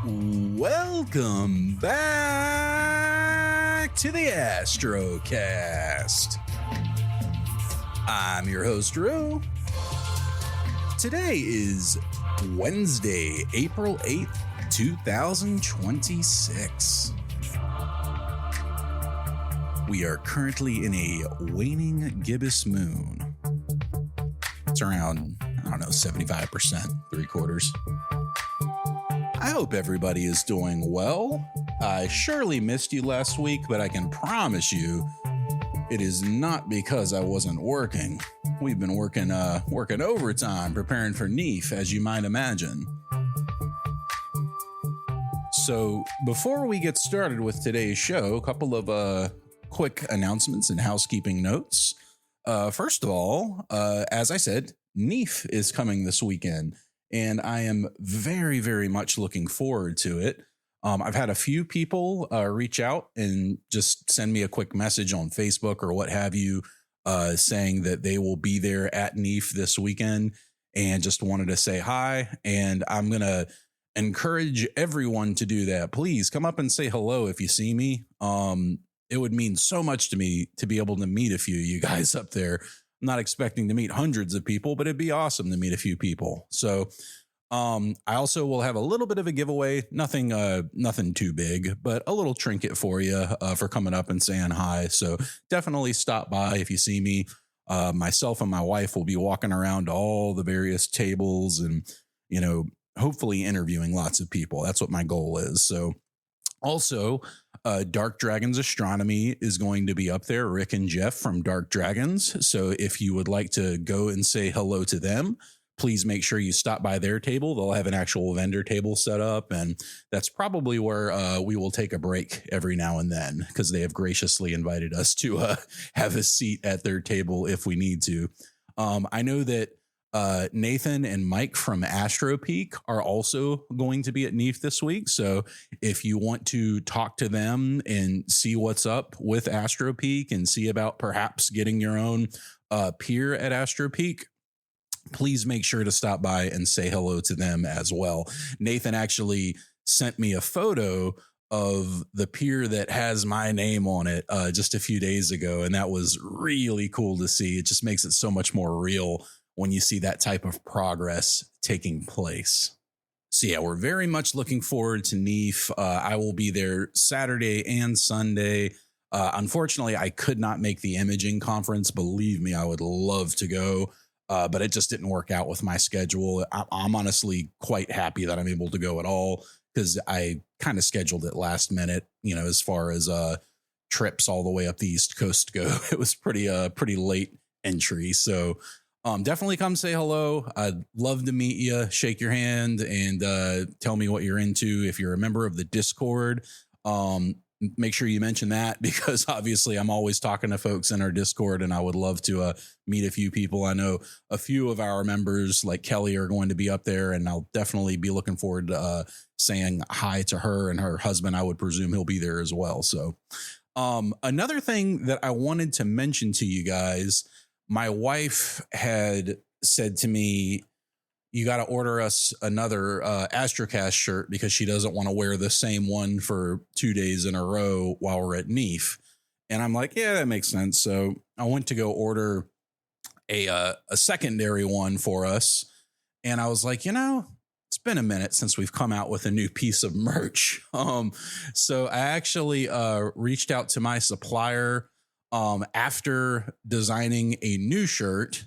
Welcome back to the Astrocast. I'm your host, Drew. Today is Wednesday, April 8th, 2026. We are currently in a waning gibbous moon. It's around, 75%, 3/4. I hope everybody is doing well. I surely missed you last week, but I can promise you it is not because I wasn't working. We've been working overtime preparing for NEAF, as you might imagine. So before we get started with today's show, a couple of quick announcements and housekeeping notes. First of all, as I said, NEAF is coming this weekend, and I am very, very much looking forward to it. I've had a few people reach out and just send me a quick message on Facebook or what have you, saying that they will be there at NEAF this weekend and just wanted to say hi. And I'm going to encourage everyone to do that. Please come up and say hello if you see me. It would mean so much to me to be able to meet a few of you guys up there. I'm not expecting to meet hundreds of people, but it'd be awesome to meet a few people. So I also will have a little bit of a giveaway, nothing too big, but a little trinket for you for coming up and saying hi. So definitely stop by if you see me. Myself and my wife will be walking around all the various tables and, hopefully interviewing lots of people. That's what my goal is. So also, Dark Dragons Astronomy is going to be up there, Rick and Jeff from Dark Dragons. So if you would like to go and say hello to them, please make sure you stop by their table. They'll have an actual vendor table set up, and that's probably where we will take a break every now and then, because they have graciously invited us to have a seat at their table if we need to. I know that Nathan and Mike from Astropeak are also going to be at NEAF this week. So if you want to talk to them and see what's up with Astropeak and see about perhaps getting your own pier at Astropeak, please make sure to stop by and say hello to them as well. Nathan actually sent me a photo of the pier that has my name on it just a few days ago, and that was really cool to see. It just makes it so much more real when you see that type of progress taking place. So yeah, we're very much looking forward to NEAF. I will be there Saturday and Sunday. Unfortunately, I could not make the imaging conference. Believe me, I would love to go, but it just didn't work out with my schedule. I'm honestly quite happy that I'm able to go at all, because I kind of scheduled it last minute, as far as trips all the way up the East Coast go. It was pretty late entry. So definitely come say hello. I'd love to meet you, shake your hand, and tell me what you're into. If you're a member of the Discord, make sure you mention that, because obviously I'm always talking to folks in our Discord, and I would love to meet a few people. I know a few of our members, like Kelly, are going to be up there, and I'll definitely be looking forward to saying hi to her and her husband. I would presume he'll be there as well. So another thing that I wanted to mention to you guys, my wife had said to me, you got to order us another Astrocast shirt, because she doesn't want to wear the same one for 2 days in a row while we're at NEAF. And I'm like, yeah, that makes sense. So I went to go order a secondary one for us. And I was like, it's been a minute since we've come out with a new piece of merch. So I actually reached out to my supplier after designing a new shirt.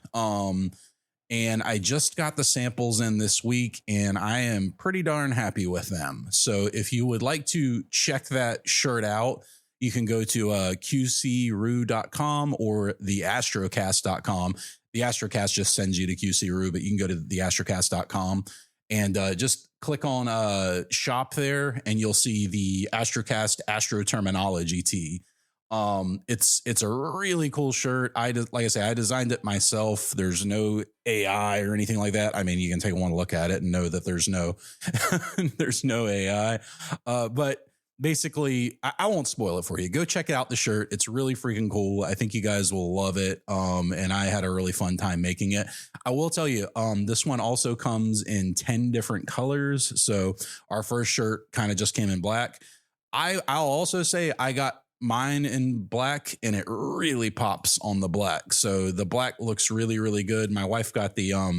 And I just got the samples in this week, and I am pretty darn happy with them. So if you would like to check that shirt out, you can go to qcru.com or theastrocast.com. The Astrocast just sends you to QCRU, but you can go to theastrocast.com and just click on shop there, and you'll see the Astrocast Astro Terminology tee. It's a really cool shirt. Like I say, I designed it myself. There's no AI or anything like that. I mean, you can take one look at it and know that there's no AI. But basically, I won't spoil it for you. Go check out the shirt. It's really freaking cool. I think you guys will love it. And I had a really fun time making it. I will tell you, this one also comes in 10 different colors. So our first shirt kind of just came in black. I'll also say I got mine in black and it really pops on the black. So the black looks really, really good. My wife got the I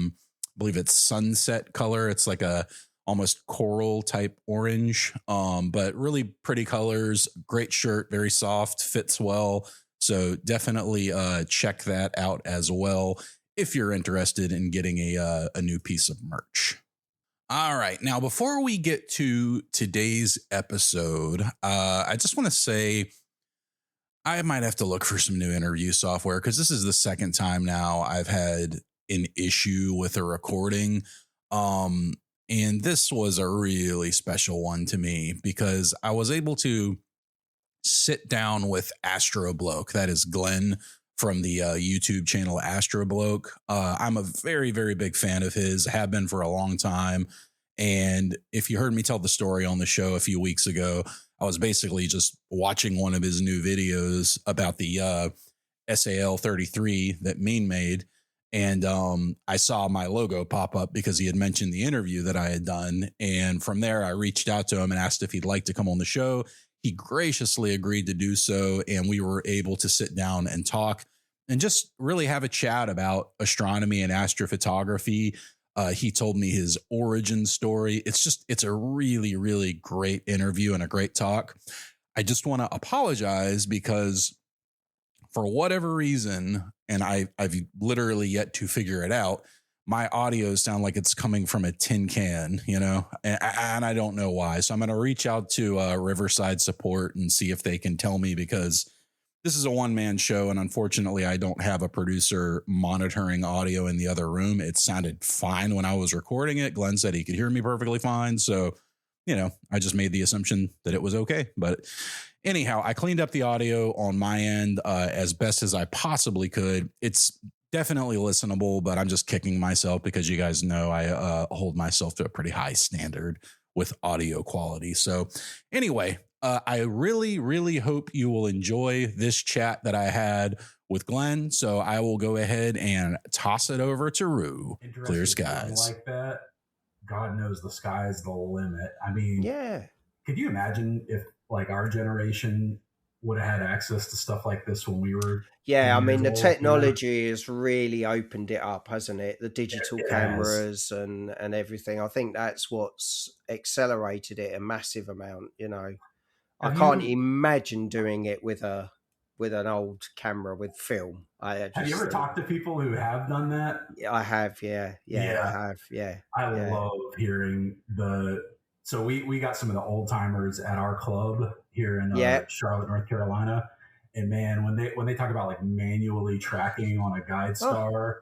believe it's sunset color. It's like a almost coral type orange, but really pretty colors. Great shirt, very soft, fits well. So definitely check that out as well if you're interested in getting a new piece of merch. All right. Now, before we get to today's episode, I just want to say I might have to look for some new interview software because this is the second time now I've had an issue with a recording. And this was a really special one to me because I was able to sit down with Astrobloke. That is Glenn from the YouTube channel Astrobloke. I'm a very, very big fan of his, have been for a long time. And if you heard me tell the story on the show a few weeks ago, I was basically just watching one of his new videos about the SAL 33 that Mean made. And I saw my logo pop up because he had mentioned the interview that I had done. And from there, I reached out to him and asked if he'd like to come on the show. He graciously agreed to do so. And we were able to sit down and talk and just really have a chat about astronomy and astrophotography. He told me his origin story. It's a really, really great interview and a great talk. I just want to apologize because for whatever reason, and I've literally yet to figure it out, my audio sound like it's coming from a tin can, and I don't know why. So I'm going to reach out to Riverside Support and see if they can tell me, because this is a one-man show, and unfortunately, I don't have a producer monitoring audio in the other room. It sounded fine when I was recording it. Glenn said he could hear me perfectly fine. So, I just made the assumption that it was okay. But anyhow, I cleaned up the audio on my end as best as I possibly could. It's definitely listenable, but I'm just kicking myself because you guys know I hold myself to a pretty high standard with audio quality. So anyway, I really, really hope you will enjoy this chat that I had with Glenn. So I will go ahead and toss it over to Rue. Clear skies. Like that. God knows the sky is the limit. I mean, yeah. Could you imagine if like our generation would have had access to stuff like this when we were? Yeah, I mean, the technology has really opened it up, hasn't it? The digital cameras and everything. I think that's what's accelerated it a massive amount. I can't imagine doing it with an old camera with film. Have you ever talked to people who have done that? I have, yeah, I have, yeah. I love hearing so we got some of the old timers at our club here in Charlotte, North Carolina. And man, when they talk about like manually tracking on a guide star,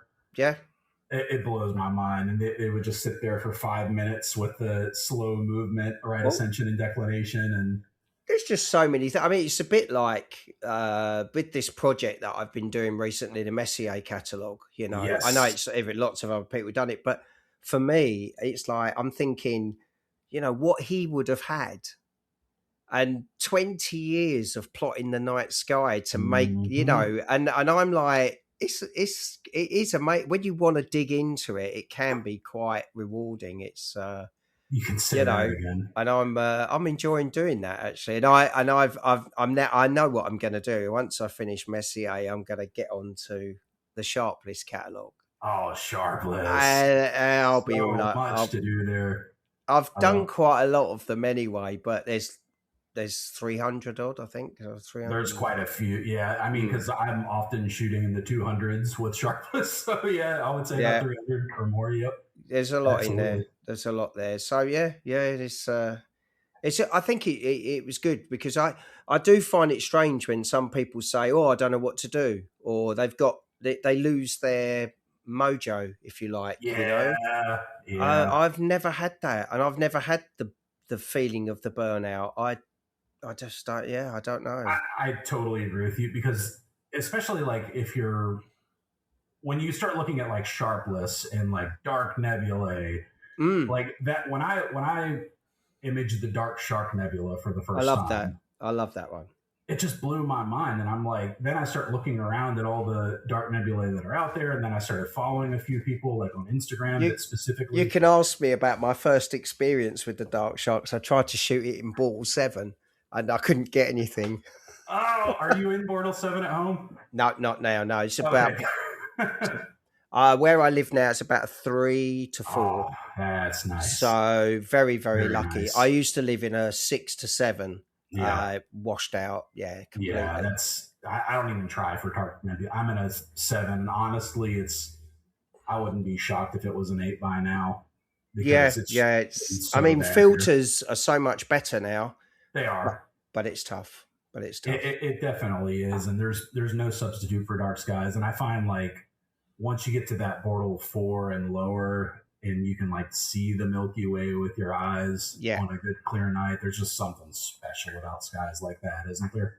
it blows my mind. And they would just sit there for 5 minutes with the slow movement, right, ascension and declination, and there's just so many things. I mean, it's a bit like with this project that I've been doing recently, the Messier catalogue. Yes. I know lots of other people have done it, but for me, it's like I'm thinking, what he would have had, and 20 years of plotting the night sky to make, and I'm like, it is amazing when you want to dig into it. It can be quite rewarding. It's you can say that again, and I'm enjoying doing that actually. And I know what I'm going to do once I finish Messier. I'm going to get onto the Sharpless catalogue. Oh, Sharpless! I'll be all much to do there. I've done quite a lot of them anyway, but there's 300 odd, I think. 300. There's quite a few, yeah. I mean, because I'm often shooting in the 200s with Sharpless, so yeah, I would say about 300 or more. Yep. There's a lot in there. There's a lot there. So it's I think it was good because I do find it strange when some people say, "Oh, I don't know what to do," or they lose their mojo, if you like. Yeah. I've never had that, and I've never had the feeling of the burnout. I just don't. Yeah, I don't know. I totally agree with you because especially like when you start looking at like Sharpless and like dark nebulae, like that when I imaged the Dark Shark Nebula for the first time. I love that one. It just blew my mind. And I'm like, then I start looking around at all the dark nebulae that are out there. And then I started following a few people like on Instagram that specifically. You can ask me about my first experience with the Dark Sharks. I tried to shoot it in Bortle 7 and I couldn't get anything. Oh, are you in Bortle 7 at home? No, not now. No, it's about where I live now. It's about 3 to 4. Oh, that's nice. So very, very lucky. Nice. I used to live in a 6 to 7. Washed out. Yeah, completely. Yeah, I don't even try for dark nebula. I'm in a 7. Honestly, I wouldn't be shocked if it was an 8 by now. It's so I mean, filters are so much better now. They are. But it's tough. It definitely is. And there's no substitute for dark skies. And I find like once you get to that Bortle 4 and lower, and you can like see the Milky Way with your eyes on a good clear night, there's just something special about skies like that, isn't there?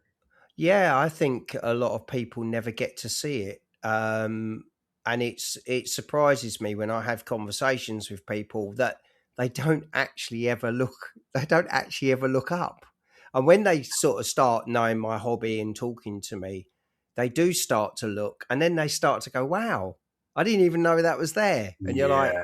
Yeah, I think a lot of people never get to see it. And it surprises me when I have conversations with people that they don't actually ever look up. And when they sort of start knowing my hobby and talking to me, they do start to look, and then they start to go, wow, I didn't even know that was there. And you're like,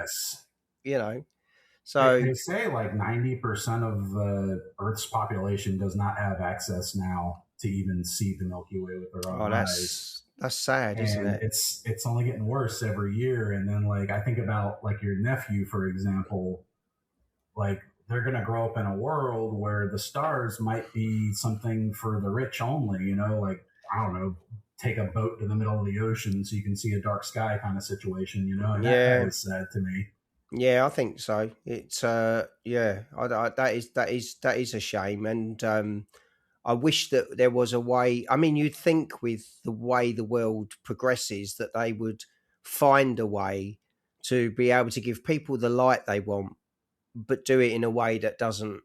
so they say like 90% of the Earth's population does not have access now to even see the Milky Way with their own eyes. That's sad, isn't it? It's only getting worse every year. And then like, I think about like your nephew, for example, like they're going to grow up in a world where the stars might be something for the rich only, like, I don't know, take a boat to the middle of the ocean so you can see a dark sky kind of situation, and that is sad to me. Yeah, I think so. It's that is a shame, and I wish that there was a way. I mean, you'd think with the way the world progresses that they would find a way to be able to give people the light they want, but do it in a way that doesn't,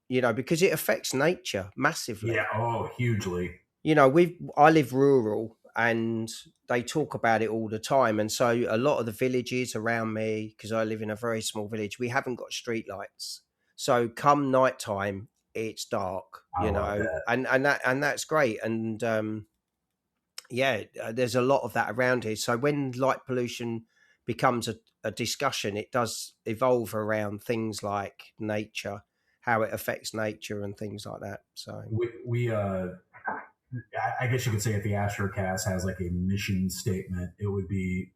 because it affects nature massively. Yeah, hugely. I live rural and they talk about it all the time. And so a lot of the villages around me, because I live in a very small village, we haven't got street lights. So come nighttime, it's dark, and that's great. And there's a lot of that around here. So when light pollution becomes a discussion, it does evolve around things like nature, how it affects nature and things like that. So we I guess you could say if the Astrocast has like a mission statement, it would be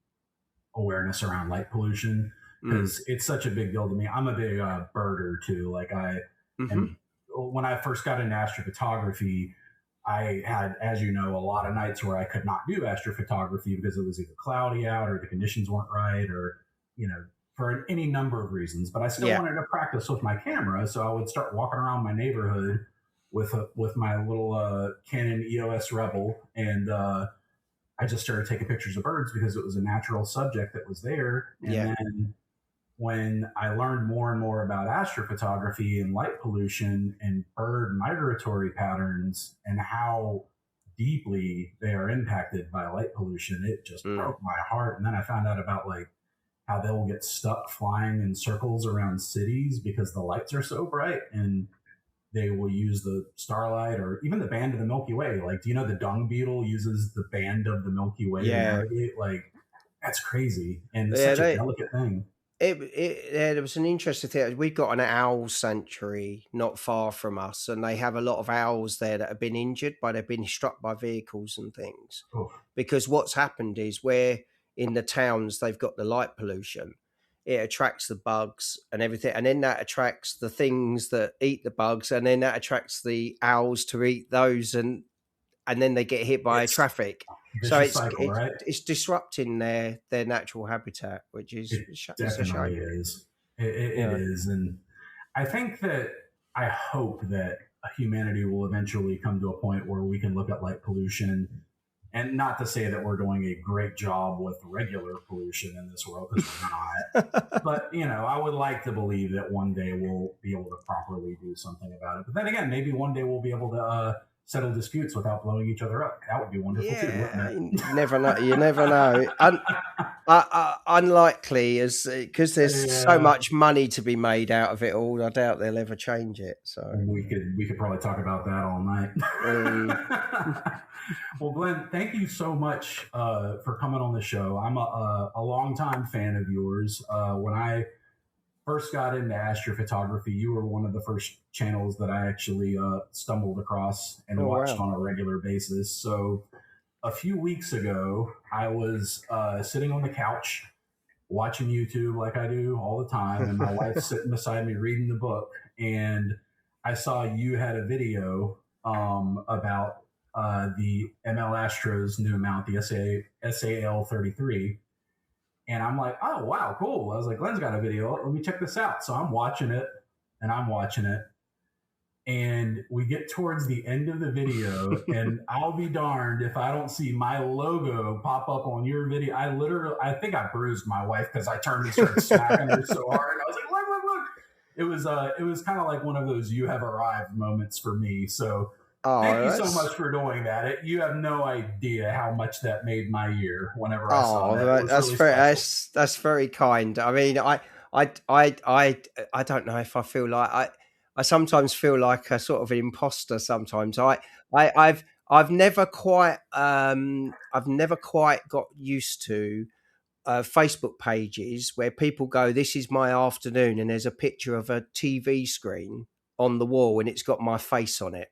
awareness around light pollution, because it's such a big deal to me. I'm a big birder too. Like and when I first got into astrophotography, I had, as you know, a lot of nights where I could not do astrophotography because it was either cloudy out or the conditions weren't right, or, for any number of reasons. But I still wanted to practice with my camera. So I would start walking around my neighborhood with my little Canon EOS Rebel, and I just started taking pictures of birds because it was a natural subject that was there. And then when I learned more and more about astrophotography and light pollution and bird migratory patterns and how deeply they are impacted by light pollution, it just broke my heart. And then I found out about like how they will get stuck flying in circles around cities because the lights are so bright, and they will use the starlight or even the band of the Milky Way. Like, do you know the dung beetle uses the band of the Milky Way to navigate? Like, that's crazy. And it's such a delicate thing. There was an interesting thing. We've got an owl sanctuary not far from us, and they have a lot of owls there that have been injured, but they've been struck by vehicles and things. Because what's happened is where in the towns they've got the light pollution, it attracts the bugs and everything, and then that attracts the things that eat the bugs, and then that attracts the owls to eat those, and then they get hit by traffic. So it's disrupting their natural habitat, which is definitely is. It is, and I think that I hope that humanity will eventually come to a point where we can look at light pollution. And not to say that we're doing a great job with regular pollution in this world, because we're not. But, I would like to believe that one day we'll be able to properly do something about it. But then again, maybe one day we'll be able to settle disputes without blowing each other up. That would be wonderful too, wouldn't it? You never know. You never know. Unlikely, as because there's so Yeah. much money to be made out of it all. I doubt they'll ever change it. So We could probably talk about that all night. Well, Glenn, thank you so much for coming on the show. I'm a longtime fan of yours. When I first got into astrophotography, you were one of the first channels that I actually stumbled across and watched wow. on a regular basis. So a few weeks ago, I was sitting on the couch watching YouTube like I do all the time, and my wife's sitting beside me reading the book. And I saw you had a video about the ML Astro's new mount, the SAL 33. And I'm like, oh, wow, cool. I was like, Glenn's got a video. Let me check this out. So I'm watching it and I'm watching it. And we get towards the end of the video, and I'll be darned if I don't see my logo pop up on your video. I think I bruised my wife because I turned and started smacking her so hard. I was like, look. It was kind of like one of those "you have arrived" moments for me. So thank you so much for doing that. You have no idea how much that made my year whenever I saw that. That's really that's very kind. I mean, I don't know if I feel like I sometimes feel like a sort of an imposter. Sometimes I've never quite got used to Facebook pages where people go, "This is my afternoon," and there's a picture of a TV screen on the wall and it's got my face on it.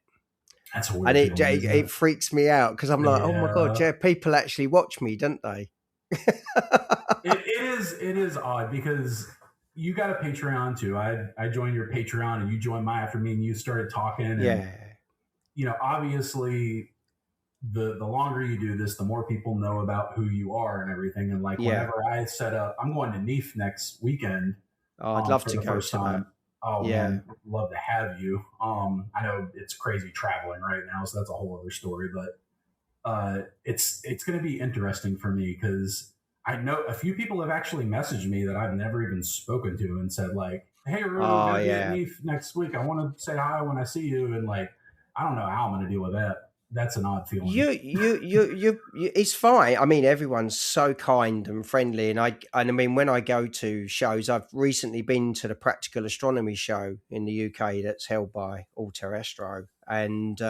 That's a weird and feeling, it freaks me out because I'm like, oh my god, yeah, people actually watch me, don't they? It is odd because you got a Patreon too. I joined your Patreon and you joined mine after me and you started talking. And, yeah. You know, obviously the longer you do this, the more people know about who you are and everything. And like whenever I set up, I'm going to NEAF next weekend. Oh, I'd love to go to that. Oh yeah, man, love to have you. I know it's crazy traveling right now, so that's a whole other story. But it's going to be interesting for me because I know a few people have actually messaged me that I've never even spoken to and said like, "Hey, Rue, gonna be at NEAF next week. I want to say hi when I see you." And like, I don't know how I'm going to deal with that. That's an odd feeling. You it's fine. I mean, everyone's so kind and friendly, and I mean, when I go to shows, I've recently been to the Practical Astronomy show in the UK that's held by Alter Astro, and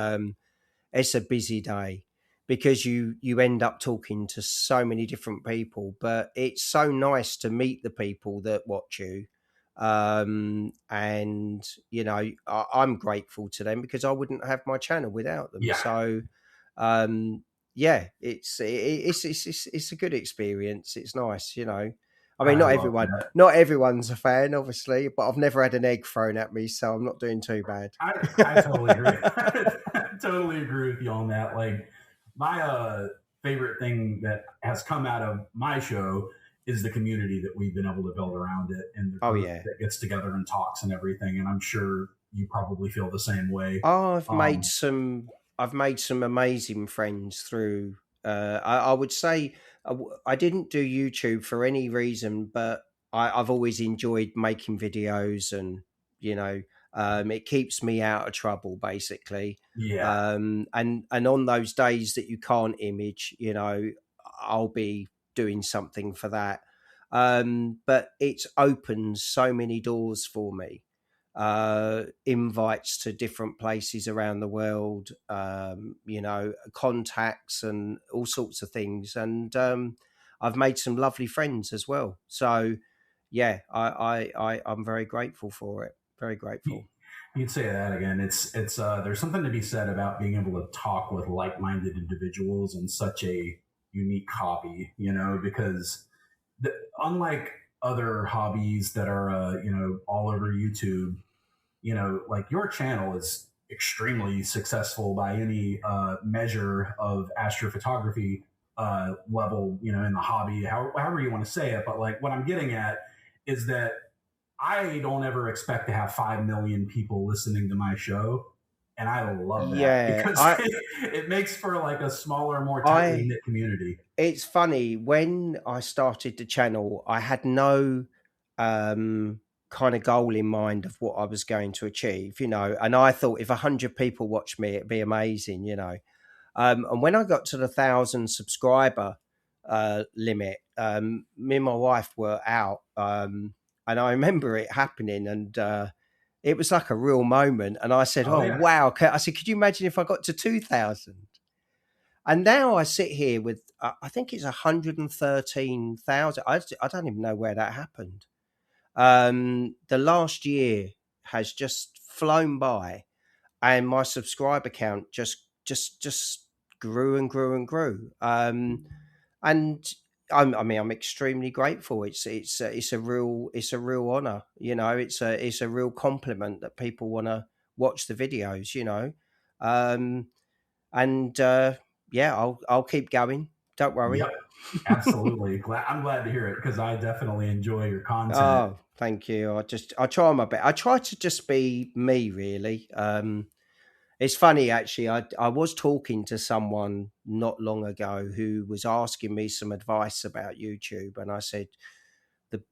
it's a busy day because you end up talking to so many different people, but it's so nice to meet the people that watch you. And you know, I'm grateful to them because I wouldn't have my channel without them. So yeah, it's a good experience. It's nice, you know. I mean, not everyone's a fan, obviously, but I've never had an egg thrown at me, so I'm not doing too bad. I totally agree. I totally agree with you on that. Like my favorite thing that has come out of my show is the community that we've been able to build around it, and the group that gets together and talks and everything. And I'm sure you probably feel the same way. Oh, I've made some amazing friends through. I would say I didn't do YouTube for any reason, but I've always enjoyed making videos, and you know, it keeps me out of trouble, basically. Yeah. And on those days that you can't image, you know, I'll be doing something for that. But it's opened so many doors for me. Invites to different places around the world, you know, contacts and all sorts of things. And I've made some lovely friends as well. So yeah, I'm very grateful for it. Very grateful. You'd say that again. It's there's something to be said about being able to talk with like-minded individuals in such a unique hobby, you know, because unlike other hobbies that are, you know, all over YouTube, you know, like your channel is extremely successful by any measure of astrophotography level, you know, in the hobby, however you want to say it. But like what I'm getting at is that I don't ever expect to have 5 million people listening to my show. And I love that because it makes for like a smaller, more tightly knit community. It's funny, when I started the channel, I had no kind of goal in mind of what I was going to achieve, you know, and I thought if 100 people watch me, it'd be amazing, you know. And when I got to the 1,000 subscriber limit. Me and my wife were out, and I remember it happening, and it was like a real moment. And I said, Oh "Oh yeah. wow!" I said, "Could you imagine if I got to 2,000?" And now I sit here with, I think it's 113,000. I don't even know where that happened. The last year has just flown by, and my subscriber count just grew and grew and grew. And I'm extremely grateful. It's a real honor. You know, it's a real compliment that people want to watch the videos. You know, um, and yeah, I'll keep going. Don't worry. Yep. Absolutely. I'm glad to hear it because I definitely enjoy your content. Oh, thank you. I try my best. I try to just be me, really. It's funny actually. I was talking to someone not long ago who was asking me some advice about YouTube, and I said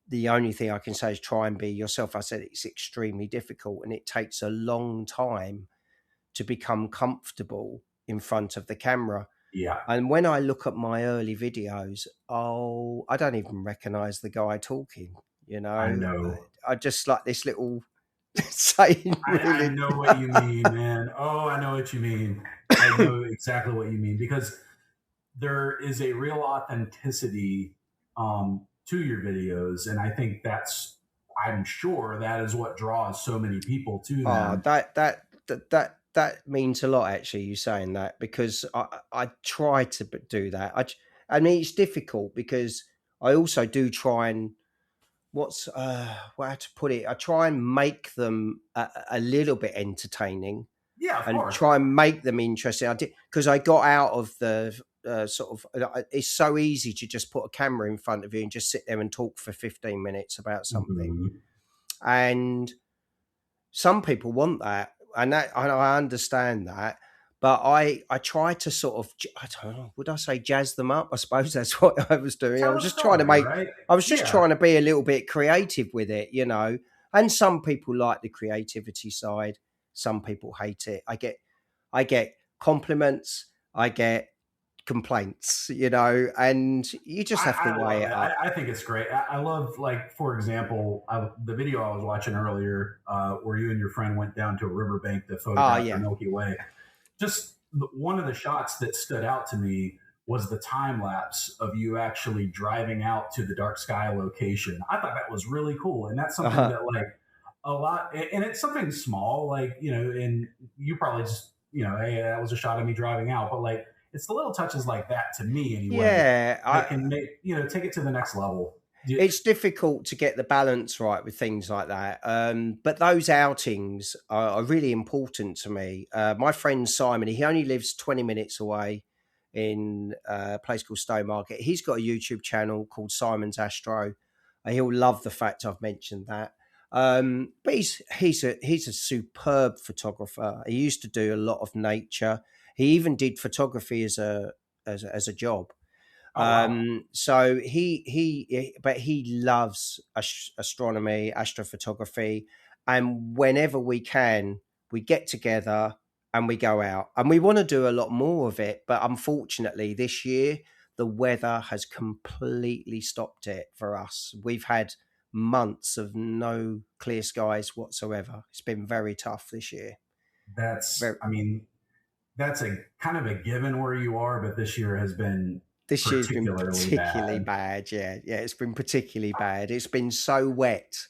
the only thing I can say is try and be yourself. I said it's extremely difficult, and it takes a long time to become comfortable in front of the camera. Yeah. And when I look at my early videos, I don't even recognize the guy talking. You I know, know. I just like this little saying. I Really, know what you mean, man. Oh, I know what you mean. I know exactly what you mean because there is a real authenticity to your videos, and I think I'm sure that is what draws so many people to oh, them. that means a lot. Actually, you saying that because I try to do that. I mean, it's difficult because I also do try and how to put it. I try and make them a little bit entertaining Yeah, of and course. try and make them interesting. I did because I got out of the it's so easy to just put a camera in front of you and just sit there and talk for 15 minutes about something. Mm-hmm. And some people want that, and I understand that. But I try to sort of, I don't know, would I say jazz them up? I suppose that's what I was doing. Tell a story, right? I was just Yeah. trying to be a little bit creative with it, you know. And some people like the creativity side, some people hate it. I get compliments, I get complaints, you know, and you just have to I weigh love it it. up. I think it's great. I love, like, for example, the video I was watching earlier where you and your friend went down to a riverbank to Ah, photograph the yeah. Milky Way. Just one of the shots that stood out to me was the time lapse of you actually driving out to the dark sky location. I thought that was really cool. And that's something Uh-huh. that, like, a lot, and it's something small, like, you know, and you probably just, you know, hey, that was a shot of me driving out. But, like, it's the little touches like that to me anyway that Yeah, can make, you know, take it to the next level. it's difficult to get the balance right with things like that. But those outings are really important to me. My friend Simon, he only lives 20 minutes away in a place called Stowmarket. He's got a YouTube channel called Simon's Astro. He'll love the fact I've mentioned that. But he's a superb photographer. He used to do a lot of nature. He even did photography as a job. Oh, wow. So but he loves astronomy, astrophotography, and whenever we can, we get together and we go out, and we want to do a lot more of it. But unfortunately, this year the weather has completely stopped it for us. We've had months of no clear skies whatsoever. It's been very tough this year. That's, Very, I mean, that's a kind of a given where you are, but this year has been This year's been particularly particularly bad. bad. Yeah, it's been particularly bad. It's been so wet.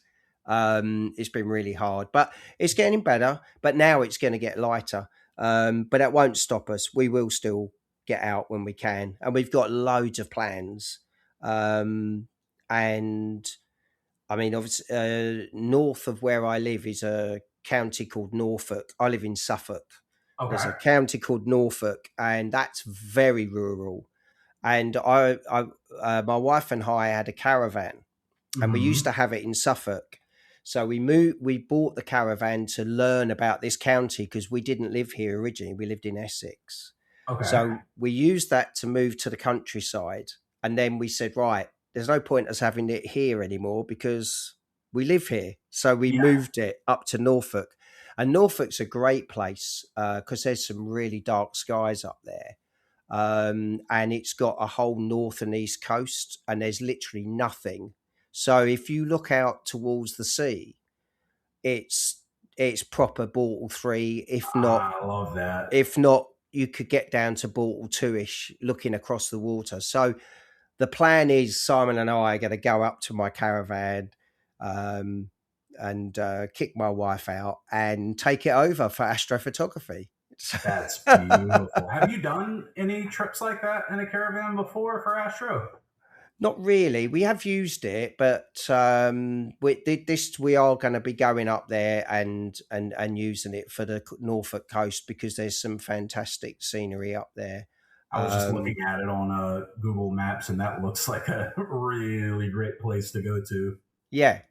It's been really hard, but it's getting better. But now it's going to get lighter. But that won't stop us. We will still get out when we can, and we've got loads of plans. And I mean, obviously, north of where I live is a county called Norfolk. I live in Suffolk. There's Okay. a county called Norfolk, and that's very rural. And my wife and I had a caravan, and we used to Mm-hmm. have it in Suffolk. So we bought the caravan to learn about this county because we didn't live here originally. We lived in Essex. Okay. So we used that to move to the countryside. And then we said, right, there's no point us having it here anymore because we live here. So we Yeah. moved it up to Norfolk. And Norfolk's a great place because there's some really dark skies up there. and it's got a whole north and east coast, and there's literally nothing. So if you look out towards the sea, it's proper Bortle 3. If not, I love that. If not, you could get down to Bortle 2-ish, looking across the water. So the plan is Simon and I are going to go up to my caravan and kick my wife out and take it over for astrophotography. That's beautiful. Have you done any trips like that in a caravan before for astro? Not really. We have used it, but we are going to be going up there and using it for the Norfolk coast because there's some fantastic scenery up there. I was just looking at it on Google Maps, and that looks like a really great place to go to. Yeah.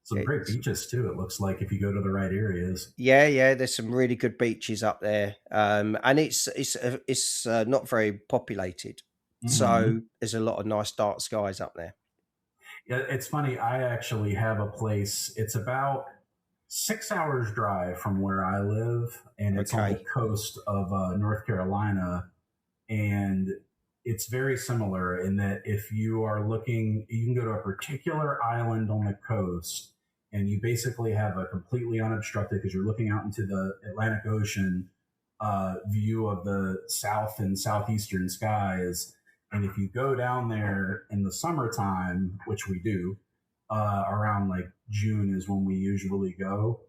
Some great beaches too. It looks like if you go to the right areas. Yeah. There's some really good beaches up there, and it's not very populated. So there's a lot of nice dark skies up there. Yeah, it's funny. I actually have a place. It's about 6 hours drive from where I live, and it's on the coast of North Carolina. And it's very similar in that if you are looking, you can go to a particular island on the coast, and you basically have a completely unobstructed, because you're looking out into the Atlantic Ocean, view of the south and southeastern skies. And if you go down there in the summertime, which we do, around like June is when we usually go,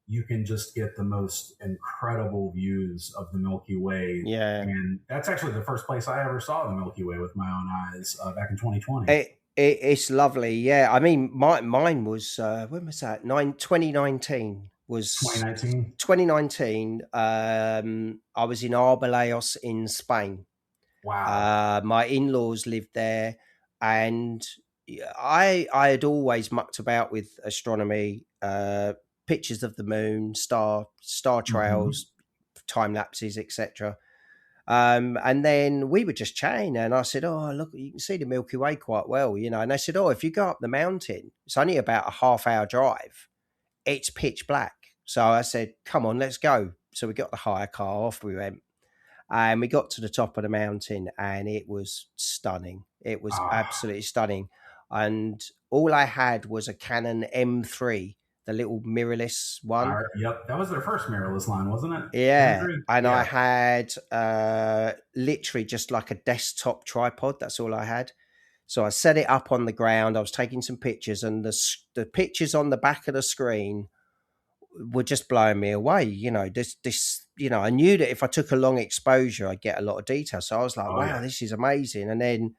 you can just get the most incredible views of the Milky Way. Yeah. And that's actually the first place I ever saw the Milky Way with my own eyes back in 2020. It's lovely. Yeah. I mean, mine was, when was that? 2019 was 2019. I was in Arbelayos in Spain. Wow. My in-laws lived there, and I had always mucked about with astronomy, pictures of the moon, star trails, time lapses, etc. And then we were just chatting, and I said, "Oh, look, you can see the Milky Way quite well, you know." And they said, "Oh, if you go up the mountain, it's only about a half-hour drive. It's pitch black." So I said, "Come on, let's go." So we got the hire car, off we went. And we got to the top of the mountain, and it was stunning. It was absolutely stunning. And all I had was a Canon M3, the little mirrorless one. Yep, that was their first mirrorless line, wasn't it? Yeah. M3? And I had literally just like a desktop tripod. That's all I had. So I set it up on the ground. I was taking some pictures, and the pictures on the back of the screen were just blowing me away. You know, I knew that if I took a long exposure, I'd get a lot of detail. So I was like, wow, this is amazing. And then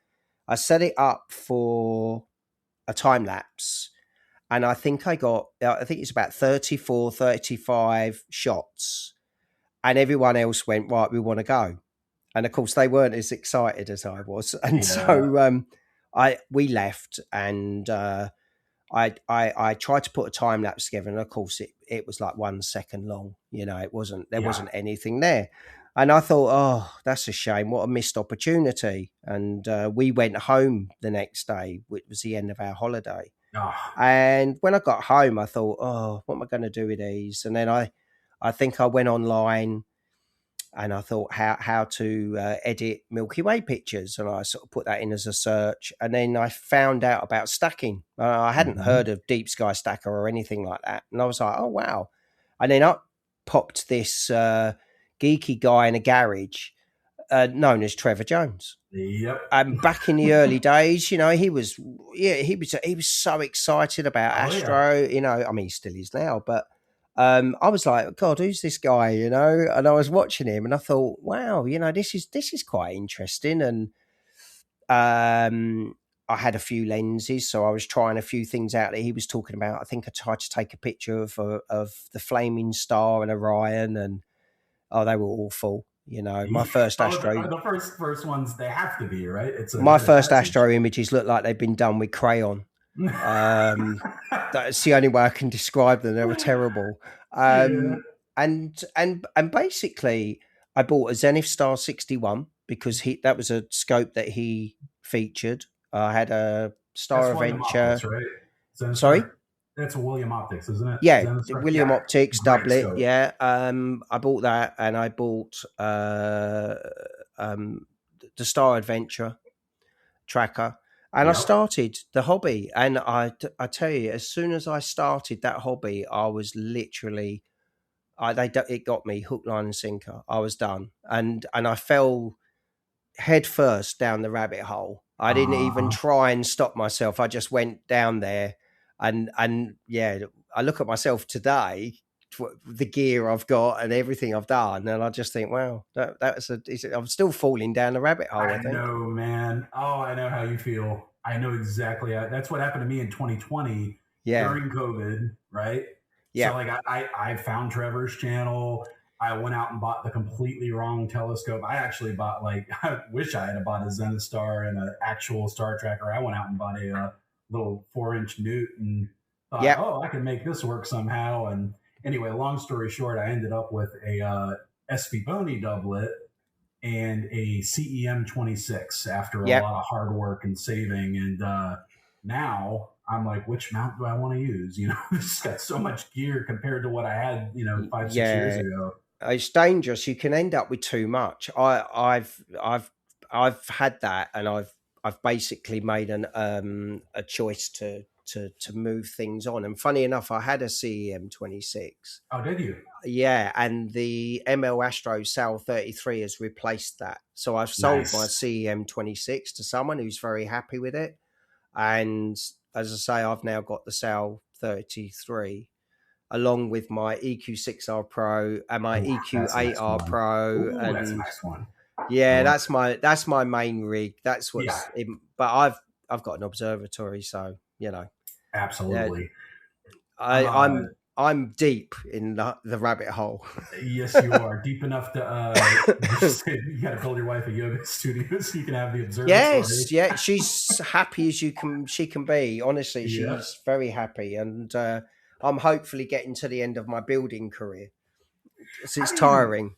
I set it up for a time lapse, and I think it's about 34, 35 shots. And everyone else went, right, we want to go. And of course they weren't as excited as I was. And so we left, and I tried to put a time lapse together, and of course it was like 1 second long. You know, there wasn't anything there. And I thought, oh, that's a shame. What a missed opportunity. And we went home the next day, which was the end of our holiday. And when I got home, I thought, oh, what am I going to do with these? And then I think I went online, and I thought how to edit Milky Way pictures. And I sort of put that in as a search. And then I found out about stacking. I hadn't heard of Deep Sky Stacker or anything like that. And I was like, oh, wow. And then up popped this geeky guy in a garage known as Trevor Jones. Yep. And back in the early days, you know, he was so excited about Astro. You know, I mean, he still is now, but I was like, God, who's this guy? You know, and I was watching him, and I thought, wow, you know, this is quite interesting. And I had a few lenses, so I was trying a few things out that he was talking about. I think I tried to take a picture of the Flaming Star and Orion, and they were awful. You know, my first Astro. The first ones, they have to be, right? My first Astro images look like they've been done with crayon. That's the only way I can describe them. They were terrible. And basically, I bought a Zenith Star 61 because that was a scope that he featured. I had a Star Adventure. Optics, right? Sorry? That's a William Optics, isn't it? Yeah, William Optics doublet. Scope. Yeah, I bought that, and I bought the Star Adventure tracker, and I started the hobby. And I tell you, as soon as I started that hobby, I was literally, it got me hook, line, and sinker. I was done, and I fell head first down the rabbit hole. I didn't even try and stop myself. I just went down there, and yeah, I look at myself today, the gear I've got and everything I've done, and I just think, wow, I'm still falling down the rabbit hole. I think. Know, man. Oh, I know how you feel. I know exactly. That's what happened to me in 2020 during COVID, right? Yeah. So like I found Trevor's channel. I went out and bought the completely wrong telescope. I actually bought I wish I had bought a Zenith Star and an actual star tracker. I went out and bought a little 4-inch Newt and thought, oh, I can make this work somehow. And anyway, long story short, I ended up with a SV Bony doublet and a CEM 26 after a lot of hard work and saving. And now I'm like, which mount do I want to use? It's got so much gear compared to what I had, 5-6 years ago. It's dangerous. You can end up with too much. I've had that, and I've basically made a choice to move things on. And funny enough, I had a CEM 26. Oh, did you? Yeah, and the ML Astro Sal 33 has replaced that. So I've sold my CEM 26 to someone who's very happy with it. And as I say, I've now got the Sal 33 along with my EQ6R Pro and my EQ8R nice Pro. Ooh, and that's a nice one. Yeah, that's my main rig. That's what's but I've got an observatory, so Absolutely. I'm deep in the rabbit hole. Yes, you are deep enough to. You got to build your wife a yoga studio so you can have the observatory. Yes, yeah, she's happy as she can be. Honestly, she's very happy, and I'm hopefully getting to the end of my building career. It's tiring.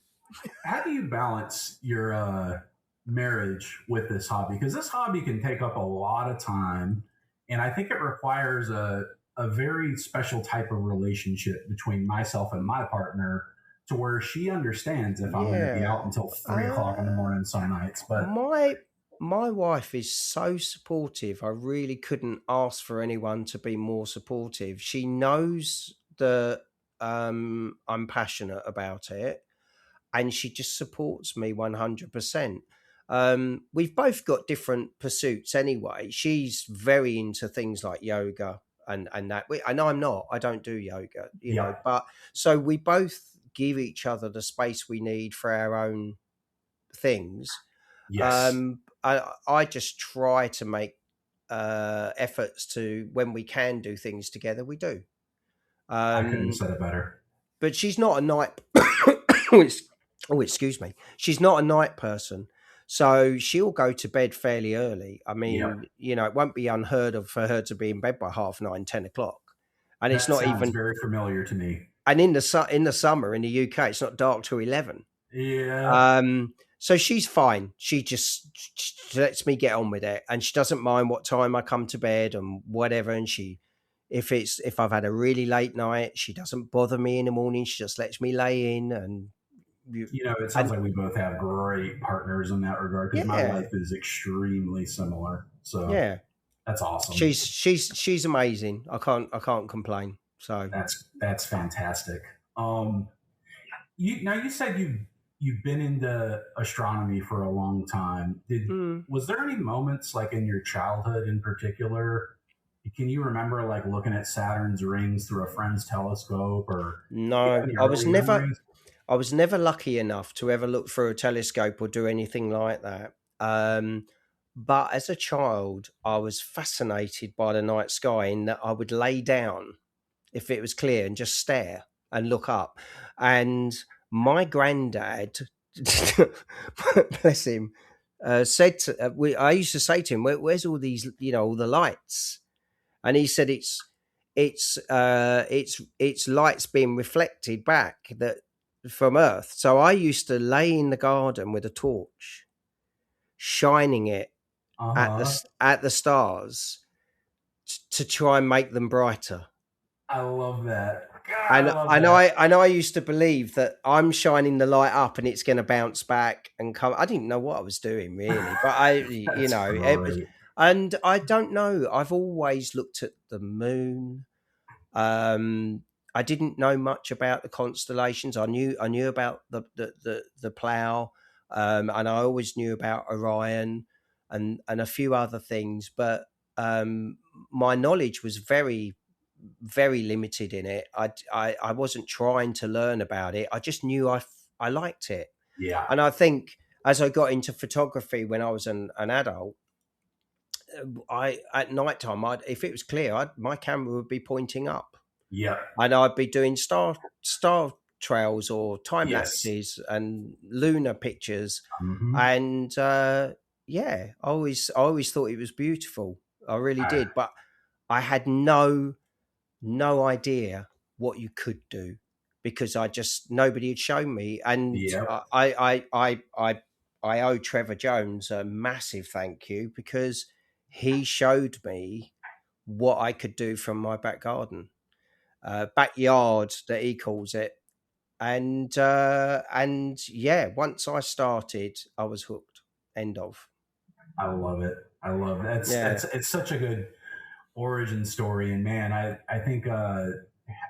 How do you balance your marriage with this hobby? Because this hobby can take up a lot of time, and I think it requires a very special type of relationship between myself and my partner, to where she understands if I'm going to be out until 3 o'clock in the morning some nights. But my wife is so supportive. I really couldn't ask for anyone to be more supportive. She knows that I'm passionate about it, and she just supports me 100%. We've both got different pursuits anyway. She's very into things like yoga and that. And I'm not. I don't do yoga, you know. But so we both give each other the space we need for our own things. Yes. I just try to make efforts to, when we can do things together, we do. I couldn't have said it better. But she's not a night. Excuse me. She's not a night person. So she'll go to bed fairly early. I mean, it won't be unheard of for her to be in bed by 9:30, 10 o'clock. And it's not even very familiar to me. And in the summer in the UK, it's not dark till 11. Yeah. So she's fine. She just lets me get on with it, and she doesn't mind what time I come to bed and whatever. And if I've had a really late night, she doesn't bother me in the morning. She just lets me lay in. And it sounds like we both have great partners in that regard, because my life is extremely similar. So that's awesome. She's amazing. I can't complain. So that's fantastic. You said you've been into astronomy for a long time. Was there any moments like in your childhood in particular? Can you remember like looking at Saturn's rings through a friend's telescope? Or no? I was never lucky enough to ever look through a telescope or do anything like that. But as a child, I was fascinated by the night sky, in that I would lay down if it was clear and just stare and look up. And my granddad, bless him, said I used to say to him, "Where's all these, all the lights?" And he said, "It's lights being reflected back from Earth." So I used to lay in the garden with a torch, shining it at the stars to try and make them brighter. I love that. God, I love that. I used to believe that I'm shining the light up and it's going to bounce back and come. I didn't know what I was doing really, but That's it was, great. and I don't know. I've always looked at the moon. I didn't know much about the constellations. I knew about the plough, and I always knew about Orion and a few other things, but my knowledge was very very limited in it. I wasn't trying to learn about it. I just knew I liked it. Yeah. And I think as I got into photography when I was an adult, I at night time, if it was clear, my camera would be pointing up. Yeah. And I'd be doing star trails or time Yes. lapses and lunar pictures. Mm-hmm. And I always thought it was beautiful. I really did, but I had no idea what you could do because nobody had shown me. And I owe Trevor Jones a massive thank you because he showed me what I could do from my back garden, backyard that he calls it. And yeah, once I started, I was hooked. End of. I love it. It's such a good origin story, and man, I think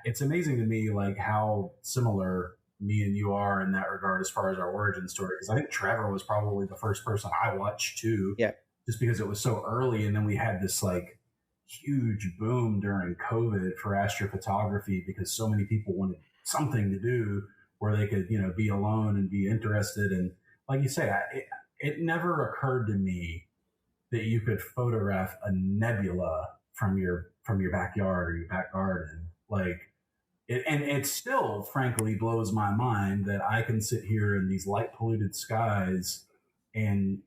it's amazing to me like how similar me and you are in that regard as far as our origin story, because I think Trevor was probably the first person I watched too, just because it was so early, and then we had this like huge boom during COVID for astrophotography because so many people wanted something to do where they could be alone and be interested. And like you say, it never occurred to me that you could photograph a nebula from your backyard or your back garden. Like and it still frankly blows my mind that I can sit here in these light polluted skies and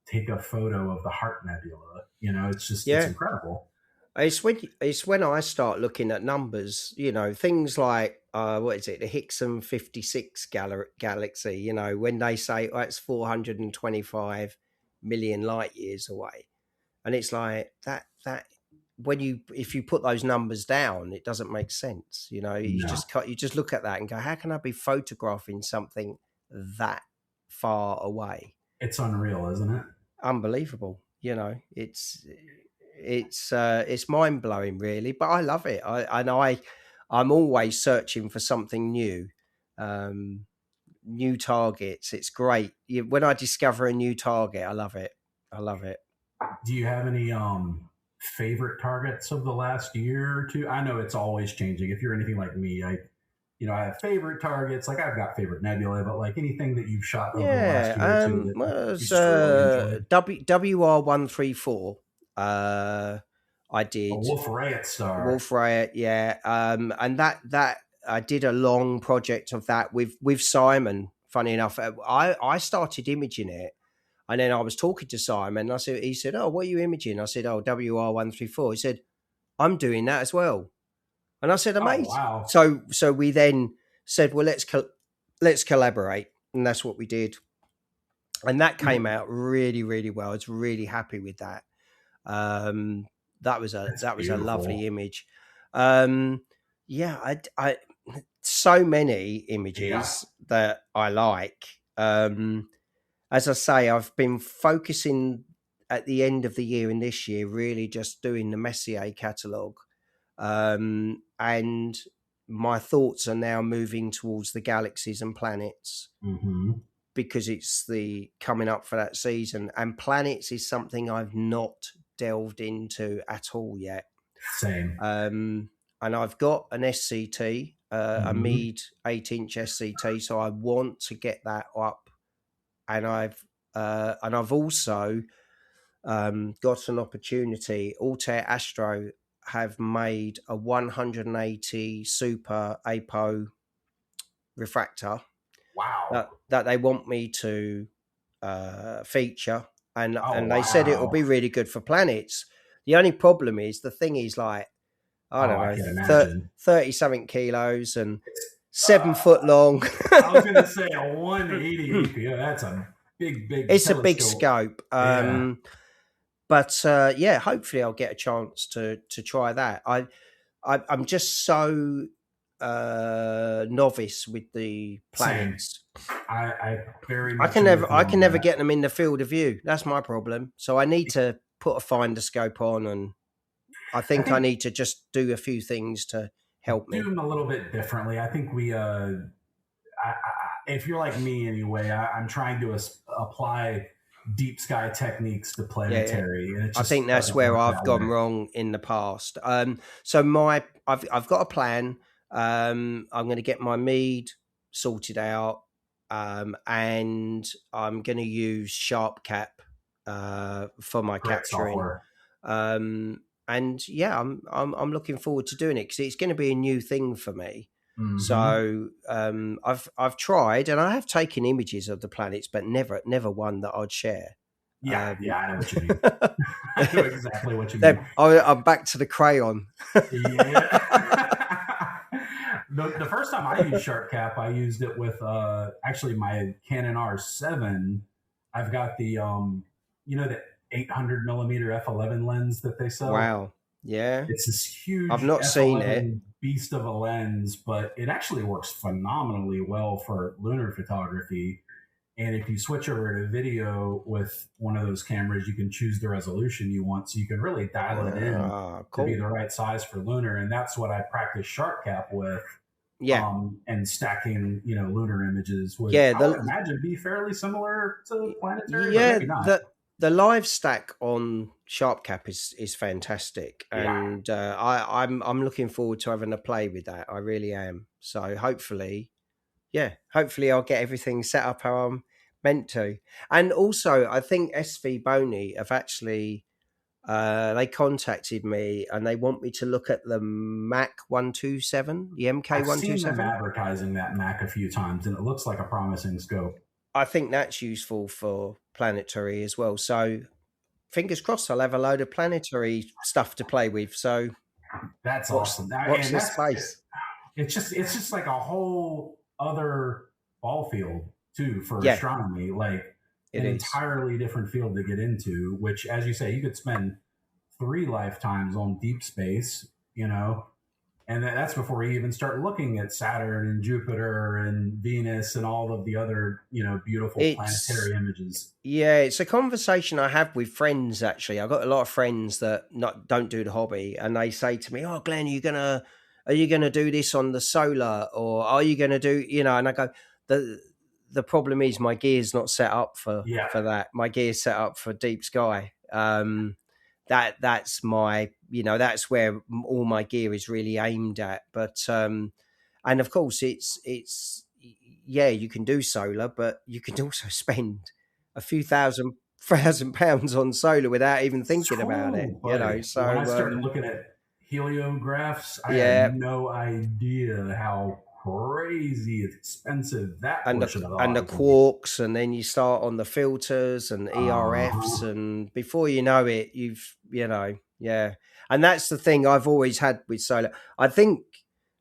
take a photo of the Heart Nebula. It's just it's incredible. It's when I start looking at numbers, things like what is it, the Hickson 56 galaxy, when they say it's 425 million light years away, and it's like that if you put those numbers down, it doesn't make sense. You just look at that and go, how can I be photographing something that far away? It's unreal, isn't it? Unbelievable. It's mind blowing, really, but I love it. I'm always searching for something new, new targets. It's great. When I discover a new target, I love it. Do you have any favorite targets of the last year or two? I know it's always changing. If you're anything like me, I have favorite targets. Like I've got favorite nebula, but like anything that you've shot over the last year or two that WR134. I did Wolf Rayet star. Wolf Rayet, yeah. And that I did a long project of that with Simon. Funny enough, I started imaging it, and then I was talking to Simon. And he said, "Oh, what are you imaging?" I said, "Oh, WR134." He said, "I'm doing that as well." And I said, "Amazing!" Oh, wow. So we then said, "Well, let's collaborate," and that's what we did. And that came out really, really well. I was really happy with that. That was a lovely image. I so many images that I like. As I say, I've been focusing at the end of the year and this year, really just doing the Messier catalogue. And my thoughts are now moving towards the galaxies and planets. Mm-hmm. Because it's coming up for that season, and planets is something I've not delved into at all yet. Same. And I've got an SCT, a Meade 8-inch SCT, so I want to get that up. And I've also got an opportunity. AKA Astro have made a 180 super APO refractor. Wow. That they want me to feature, and they said it will be really good for planets. The only problem is the thing is like I don't know, 30 something kilos and 7 foot long. I was going to say a 180. Yeah, that's a big. It's telescope. A big scope. But hopefully I'll get a chance to try that. I'm just so novice with the planets. I very much. I can never get them in the field of view. That's my problem. So I need to put a finder scope on, and I think I need to just do a few things to help me. Do them a little bit differently. I think we. If you're like me anyway, I'm trying to apply deep sky techniques to planetary. And I think that's where I've gone wrong in the past. So I've got a plan. I'm going to get my mead sorted out, and I'm going to use Sharp Cap for my capturing. And yeah, I'm looking forward to doing it because it's going to be a new thing for me. Mm-hmm. So I've tried, and I have taken images of the planets, but never one that I'd share. Yeah, I know what you mean. I know exactly what you mean. I'm back to the crayon. Yeah. The first time I used Sharp Cap, I used it with actually my Canon R7. I've got the the 800 millimeter f11 lens that they sell. Wow. Yeah. It's this huge I've not seen it. Beast of a lens, but it actually works phenomenally well for lunar photography. And if you switch over to video with one of those cameras, you can choose the resolution you want. So you can really dial it in to be the right size for lunar. And that's what I practice Sharp Cap with. Yeah. And stacking, lunar images would, I would imagine, be fairly similar to planetary. Yeah. But maybe not. The live stack on Sharp Cap is fantastic, and I'm looking forward to having a play with that. I really am. So hopefully I'll get everything set up how I'm meant to. And also, I think SV Boney have actually they contacted me and they want me to look at the Mac 127, the MK 127. I've seen them advertising that Mac a few times, and it looks like a promising scope. I think that's useful for planetary as well. So fingers crossed, I'll have a load of planetary stuff to play with. So that's awesome. Watch this space. It's just like a whole other ball field too for astronomy. Like an entirely different field to get into, which, as you say, you could spend 3 lifetimes on deep space, and that's before you even start looking at Saturn and Jupiter and Venus and all of the other, beautiful planetary images. Yeah, it's a conversation I have with friends, actually. I've got a lot of friends that don't do the hobby, and they say to me, "Oh, Glenn, are you gonna do this on the solar, or are you gonna do, And I go, the problem is my gear's not set up for that. My gear's set up for deep sky. That's my, that's where all my gear is really aimed at. But and of course it's you can do solar, but you can also spend a few thousand £1,000 on solar without even thinking about it. So when I started looking at heliographs, I had no idea how crazy expensive that portion of the and the quarks, and then you start on the filters and ERFs, and before you know it, and that's the thing I've always had with solar. I think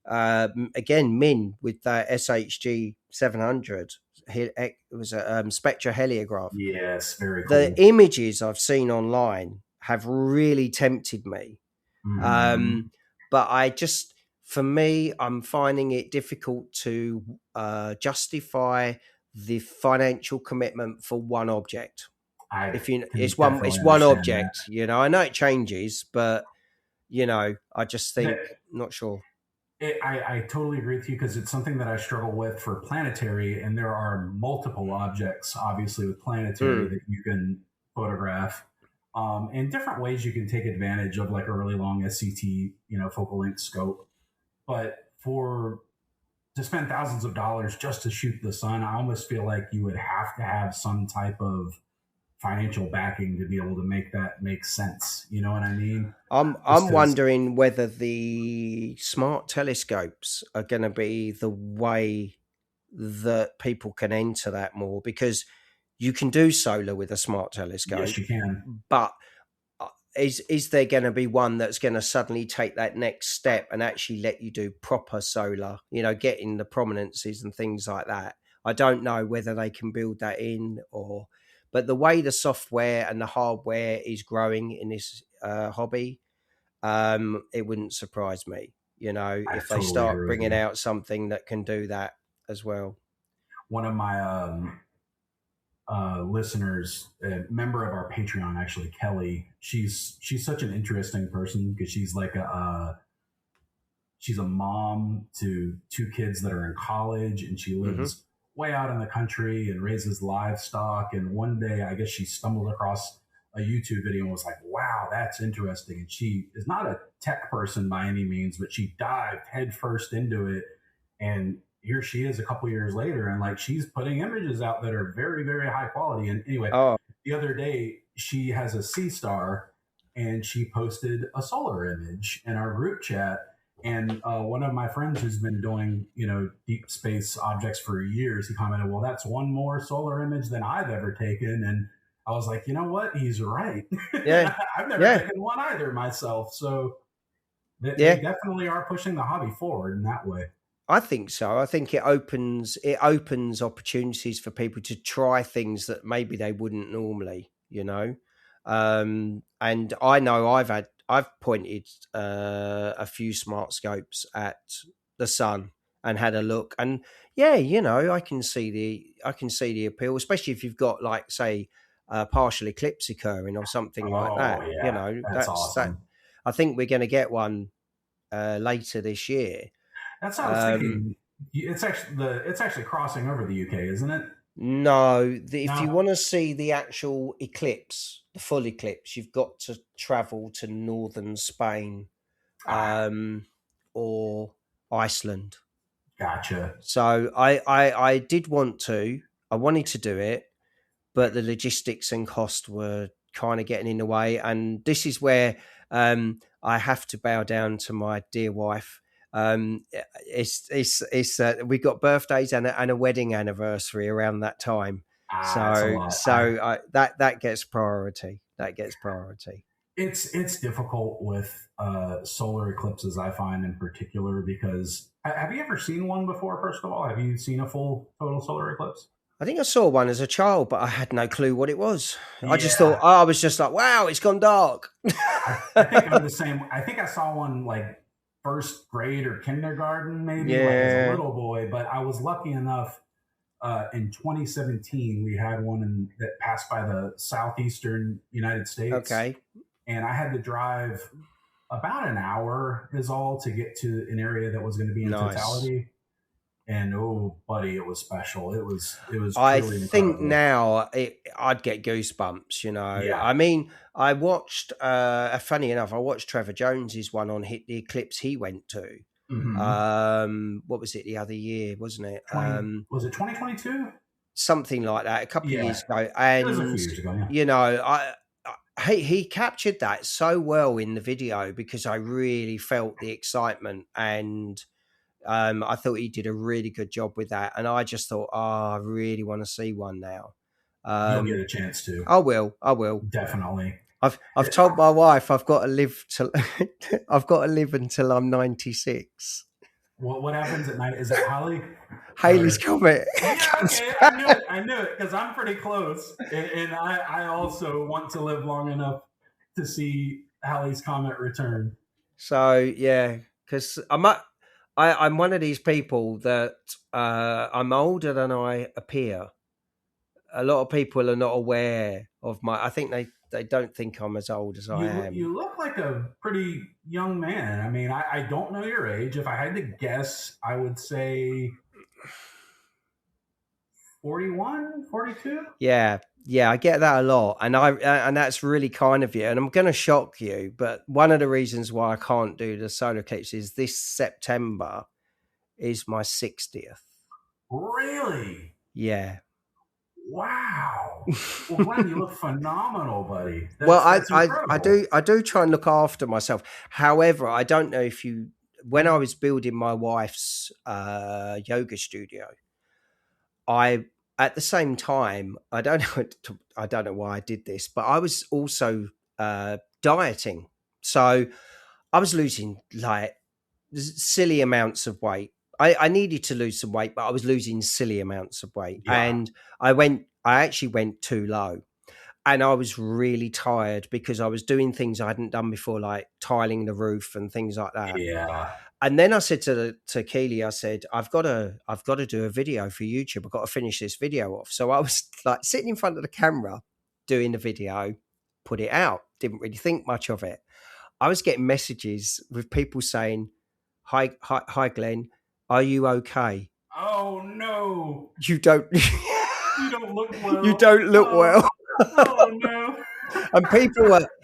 again, Min with that SHG 700, it was a spectra heliograph. Yes, very cool. The images I've seen online have really tempted me, but for me, I'm finding it difficult to justify the financial commitment for one object. It's one object. That. I know it changes, but I just think not sure. I totally agree with you because it's something that I struggle with for planetary, and there are multiple objects, obviously, with planetary that you can photograph. In different ways, you can take advantage of like a really long SCT, focal length scope. But to spend thousands of dollars just to shoot the sun, I almost feel like you would have to have some type of financial backing to be able to make that make sense. You know what I mean? I'm wondering whether the smart telescopes are going to be the way that people can enter that more, because you can do solar with a smart telescope. Yes, you can. But is there going to be one that's going to suddenly take that next step and actually let you do proper solar, getting the prominences and things like that? I don't know whether they can build that in but the way the software and the hardware is growing in this hobby, it wouldn't surprise me. if they start bringing out something that can do that as well. One of my listeners, a member of our Patreon, actually, Kelly, she's such an interesting person because she's like she's a mom to 2 kids that are in college, and she lives way out in the country and raises livestock. And one day, I guess she stumbled across a YouTube video and was like, wow, that's interesting. And she is not a tech person by any means, but she dived headfirst into it. And here she is a couple years later, and like she's putting images out that are very, very high quality. And anyway, the other day she has a sea star, and she posted a solar image in our group chat. And one of my friends who's been doing, deep space objects for years, he commented, well, that's one more solar image than I've ever taken. And I was like, you know what? He's right. Yeah. I've never taken one either myself. So they definitely are pushing the hobby forward in that way. I think so. I think it opens opportunities for people to try things that maybe they wouldn't normally, And I know I've pointed a few smart scopes at the sun and had a look, and I can see the appeal, especially if you've got, like, say, a partial eclipse occurring or something like that. Yeah, that's awesome. I think we're going to get one later this year. That's what I was thinking. It's actually crossing over the UK, isn't it? No, if you want to see the actual eclipse, the full eclipse, you've got to travel to northern Spain or Iceland. Gotcha. So I wanted to do it, but the logistics and cost were kind of getting in the way. And this is where I have to bow down to my dear wife. We've got birthdays and a wedding anniversary around that time. That gets priority. It's difficult with solar eclipses, I find, in particular, because have you ever seen one before? First of all, have you seen a full total solar eclipse? I think I saw one as a child, but I had no clue what it was. Yeah. I just thought, I was just like, wow, it's gone dark. I think I'm the same. I think I saw one like first grade or kindergarten, maybe, like as a little boy. But I was lucky enough in 2017, we had one that passed by the southeastern United States. Okay. And I had to drive about an hour is all to get to an area that was going to be in totality. And oh, buddy, it was special. It was. I think now I'd get goosebumps. Yeah. I mean, I watched. Funny enough, I watched Trevor Jones's one on the eclipse he went to. Mm-hmm. What was it the other year? Wasn't it? Was it 2022? Something like that. A couple of years ago. And it was a few years ago. Yeah. He captured that so well in the video because I really felt the excitement and. I thought he did a really good job with that, and I just thought, I really want to see one now. You'll get a chance to. I will Definitely. I've told my wife I've got to live until I'm 96. What happens at night? Is it Halley? Halley's Comet. Yeah, okay. I knew it because I'm pretty close, and I also want to live long enough to see Halley's Comet return. So yeah, because I'm one of these people that I'm older than I appear. A lot of people are not aware of I think they don't think I'm as old as I am. You look like a pretty young man. I mean, I don't know your age. If I had to guess, I would say 41, 42. Yeah, I get that a lot, and that's really kind of you. And I'm going to shock you, but one of the reasons why I can't do the solar eclipse is this September is my 60th. Really? Yeah. Wow. Well, Glenn, you look phenomenal, buddy. I do try and look after myself. However, I don't know if when I was building my wife's yoga studio, at the same time, I don't know why I did this, but I was also dieting. So I was losing like silly amounts of weight. I needed to lose some weight, but I was losing silly amounts of weight. Yeah. And I actually went too low. And I was really tired because I was doing things I hadn't done before, like tiling the roof and things like that. Yeah. And then I said to Keely, I said, I've got to do a video for YouTube. I've got to finish this video off. So I was like sitting in front of the camera doing the video, put it out. Didn't really think much of it. I was getting messages with people saying, hi, Glenn, are you okay? Oh no. You don't You don't look well. You don't look well. Oh no. And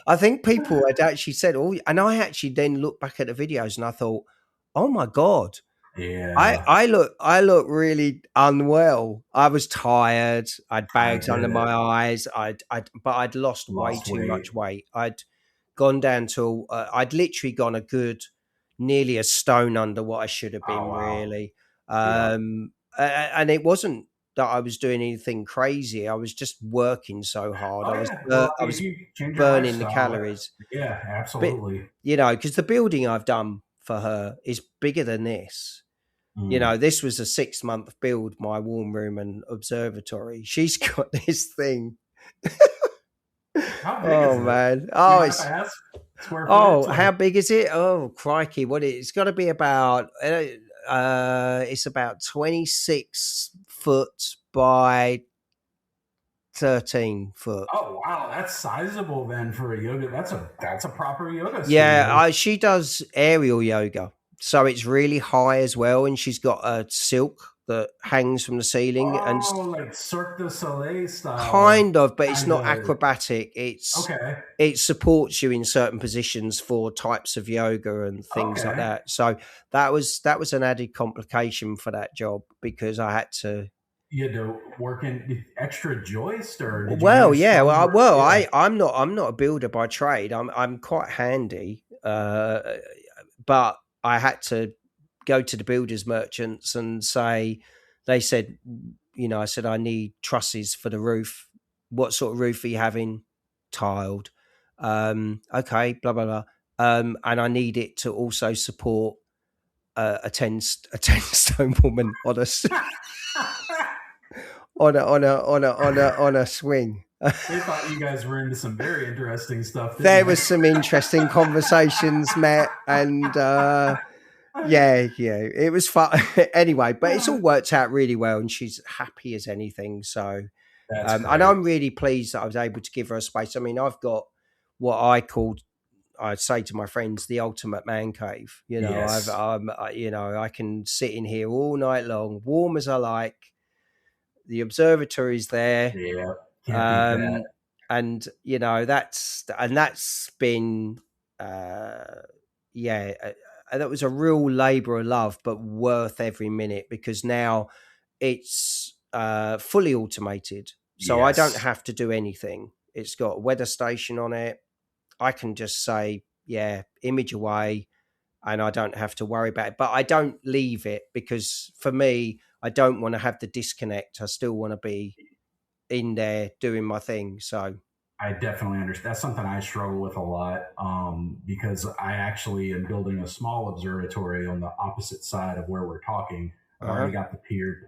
I think people had actually said, oh, and I actually then looked back at the videos and I thought, oh my God. Yeah. I look really unwell. I was tired. I'd bags under my eyes. But I'd lost way too much weight. I'd gone down to, I'd literally gone nearly a stone under what I should have been, really. And it wasn't that I was doing anything crazy. I was just working so hard. I was burning the calories. Yeah, absolutely. But, you know, because the building I've done for her is bigger than this. You know, this was a 6-month build, my warm room and observatory. She's got this thing. How big is it? Man. How big is it? Oh, crikey. It's got to be about, it's about 26 foot by 13 foot. Oh, wow. That's sizable then for a yoga. That's a proper yoga studio. Yeah, she does aerial yoga. So it's really high as well. And she's got a silk that hangs from the ceiling. Like Cirque du Soleil style. Kind of, but it's not acrobatic. It supports you in certain positions for types of yoga and things like that. So that was an added complication for that job because I had to. You had to work in extra joist, or I'm not a builder by trade. I'm quite handy, but I had to go to the builders merchants and they said, you know, I said, I need trusses for the roof. What sort of roof are you having? Tiled. Okay, blah, blah, blah. And I need it to also support a 10 stone woman on a on a swing. They thought you guys were into some very interesting stuff. There was some interesting conversations, Matt, and yeah, it was fun. Anyway, but it's all worked out really well, and she's happy as anything. So, and I'm really pleased that I was able to give her a space. I mean, I've got what I'd say to my friends, the ultimate man cave. You know, yes. I can sit in here all night long, warm as I like. The observatory's there. Yeah. And you know, that's been, that was a real labor of love, but worth every minute because now it's fully automated. So I don't have to do anything. It's got a weather station on it. I can just say, image away, and I don't have to worry about it. But I don't leave it because for me, I don't want to have the disconnect. I still want to be in there doing my thing. So I definitely understand. That's something I struggle with a lot because I actually am building a small observatory on the opposite side of where we're talking. I've already got the pier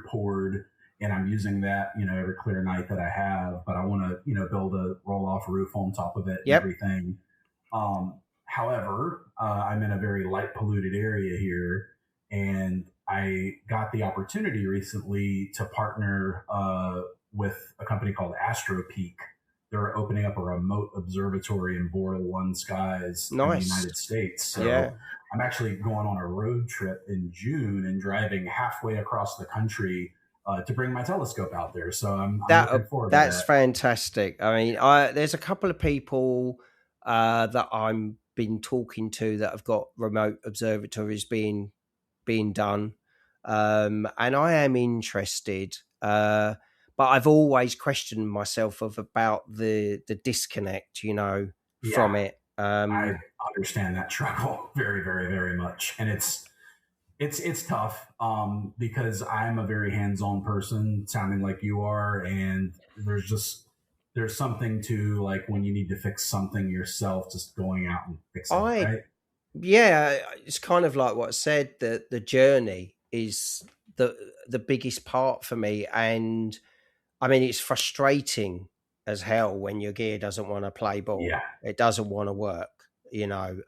poured, and I'm using that, you know, every clear night that I have. But I want to, you know, build a roll-off roof on top of it and everything. However, I'm in a very light polluted area here, and I got the opportunity recently to partner with a company called Astropeak. They're opening up a remote observatory in Bortle 1 skies in the United States. So I'm actually going on a road trip in June and driving halfway across the country to bring my telescope out there. So I'm looking forward to that. That's fantastic. I mean, there's a couple of people that I'm been talking to that have got remote observatories being done. And I am interested, but I've always questioned myself about the disconnect, you know, from it. I understand that struggle very, very, very much. And it's tough because I'm a very hands-on person, sounding like you are. And there's something to like when you need to fix something yourself, just going out and fixing it, right? Yeah, it's kind of like what I said, that the journey is the biggest part for me. And I mean, it's frustrating as hell when your gear doesn't want to play ball. Yeah. It doesn't want to work. you know,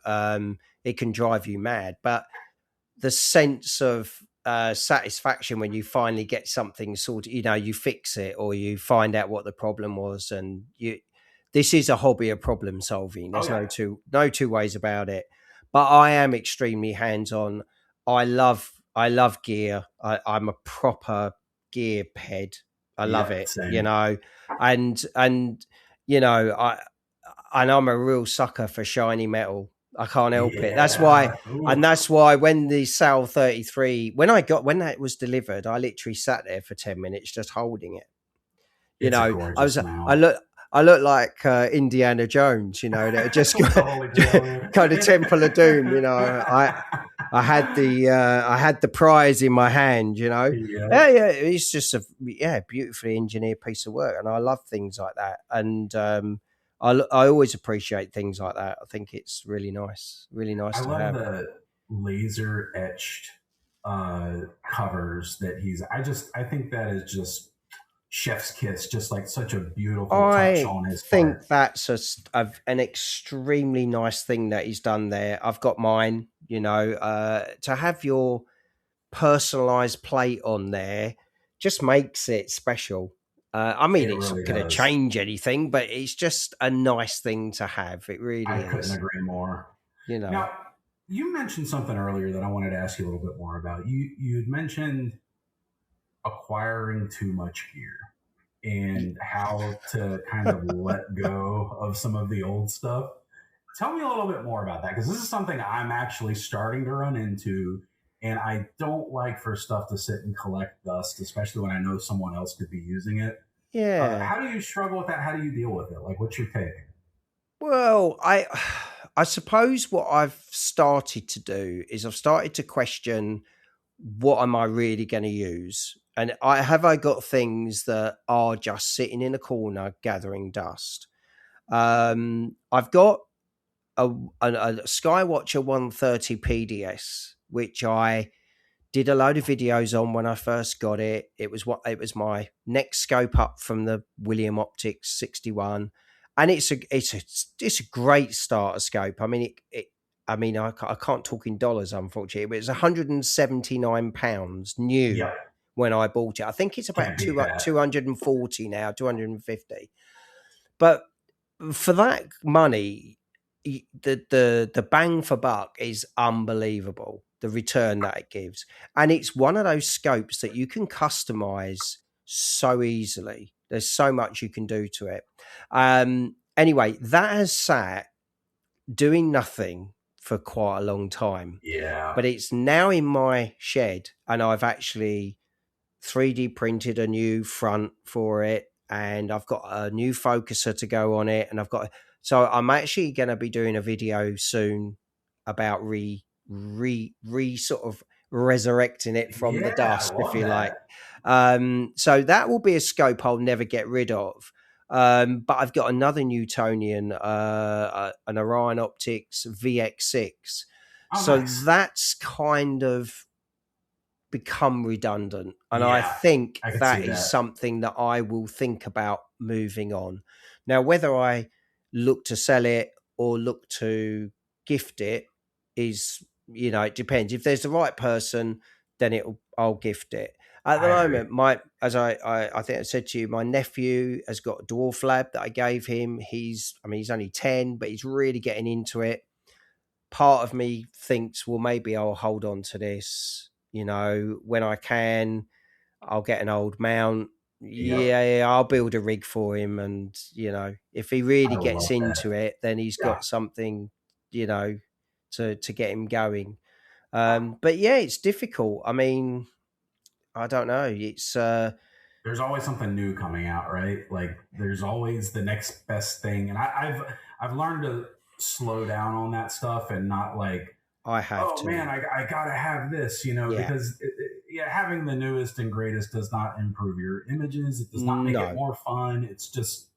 it can drive you mad. But the sense of satisfaction when you finally get something sorted, you know, you fix it or you find out what the problem was, and this is a hobby of problem solving. There's no two ways about it. But I am extremely hands on. I love gear. I'm a proper gear head. I love it, same. you know, and you know, I'm a real sucker for shiny metal. I can't help it. That's why, and that's why when the Sal 33, when that was delivered, I literally sat there for 10 minutes just holding it. You know, I look like Indiana Jones. You know, that just kind of Temple of Doom. You know, I had the prize in my hand. You know, yeah, it's just a beautifully engineered piece of work, and I love things like that. And I always appreciate things like that. I think it's really nice I to love have. the laser etched covers that I think that is just chef's kiss, just like such a beautiful touch on his part. I think that's an extremely nice thing that he's done there. I've got mine, you know, to have your personalized plate on there just makes it special. I mean, it's not going to change anything, but it's just a nice thing to have. It really is. I couldn't agree more. You know. Now, you mentioned something earlier that I wanted to ask you a little bit more about. You'd mentioned acquiring too much gear and how to kind of let go of some of the old stuff. Tell me a little bit more about that, because this is something I'm actually starting to run into. And I don't like for stuff to sit and collect dust, especially when I know someone else could be using it. Yeah. How do you struggle with that? How do you deal with it? Like, what's your take? Well, I suppose what I've started to do is I've started to question, what am I really going to use? And I got things that are just sitting in a corner gathering dust. I've got a Skywatcher 130 PDS, which I did a load of videos on when I first got it. It was my next scope up from the William Optics 61, and it's a great starter scope. I mean, I can't talk in dollars, unfortunately, but it's £179 new when I bought it. I think it's about 240 now, 250. But for that money, the bang for buck is unbelievable. The return that it gives, and it's one of those scopes that you can customize so easily. There's so much you can do to it. Anyway, that has sat doing nothing for quite a long time. Yeah, but it's now in my shed, and I've actually 3D printed a new front for it, and I've got a new focuser to go on it, and so I'm actually going to be doing a video soon about sort of resurrecting it from the dust, if you like. So that will be a scope I'll never get rid of. But I've got another Newtonian, an Orion Optics VX6. Nice. That's kind of become redundant, and I think that is something that I will think about moving on. Now, whether I look to sell it or look to gift it is, you know, it depends. If there's the right person, then I'll gift it. At the moment, as I think I said to you, my nephew has got a dwarf lab that I gave him. He's only 10, but he's really getting into it. Part of me thinks, well, maybe I'll hold on to this. You know, when I can, I'll get an old mount. Yeah, I'll build a rig for him. And, you know, if he really gets into it, then he's got something, you know, to get him going. But yeah, it's difficult. I mean, I don't know. It's there's always something new coming out, right? Like there's always the next best thing. And I've learned to slow down on that stuff and not like, I have to. Man, I gotta have this, you know, because having the newest and greatest does not improve your images. It does not make it more fun. It's just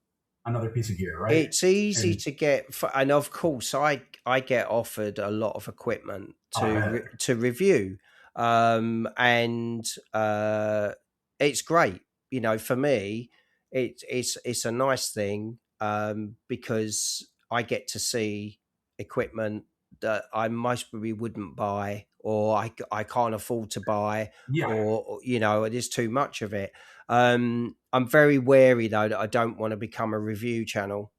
another piece of gear, right? It's easy to get, and of course, I get offered a lot of equipment to review, and it's great. You know, for me, it's a nice thing because I get to see equipment that I most probably wouldn't buy, or I can't afford to buy, or it is too much of it. I'm very wary though that I don't want to become a review channel.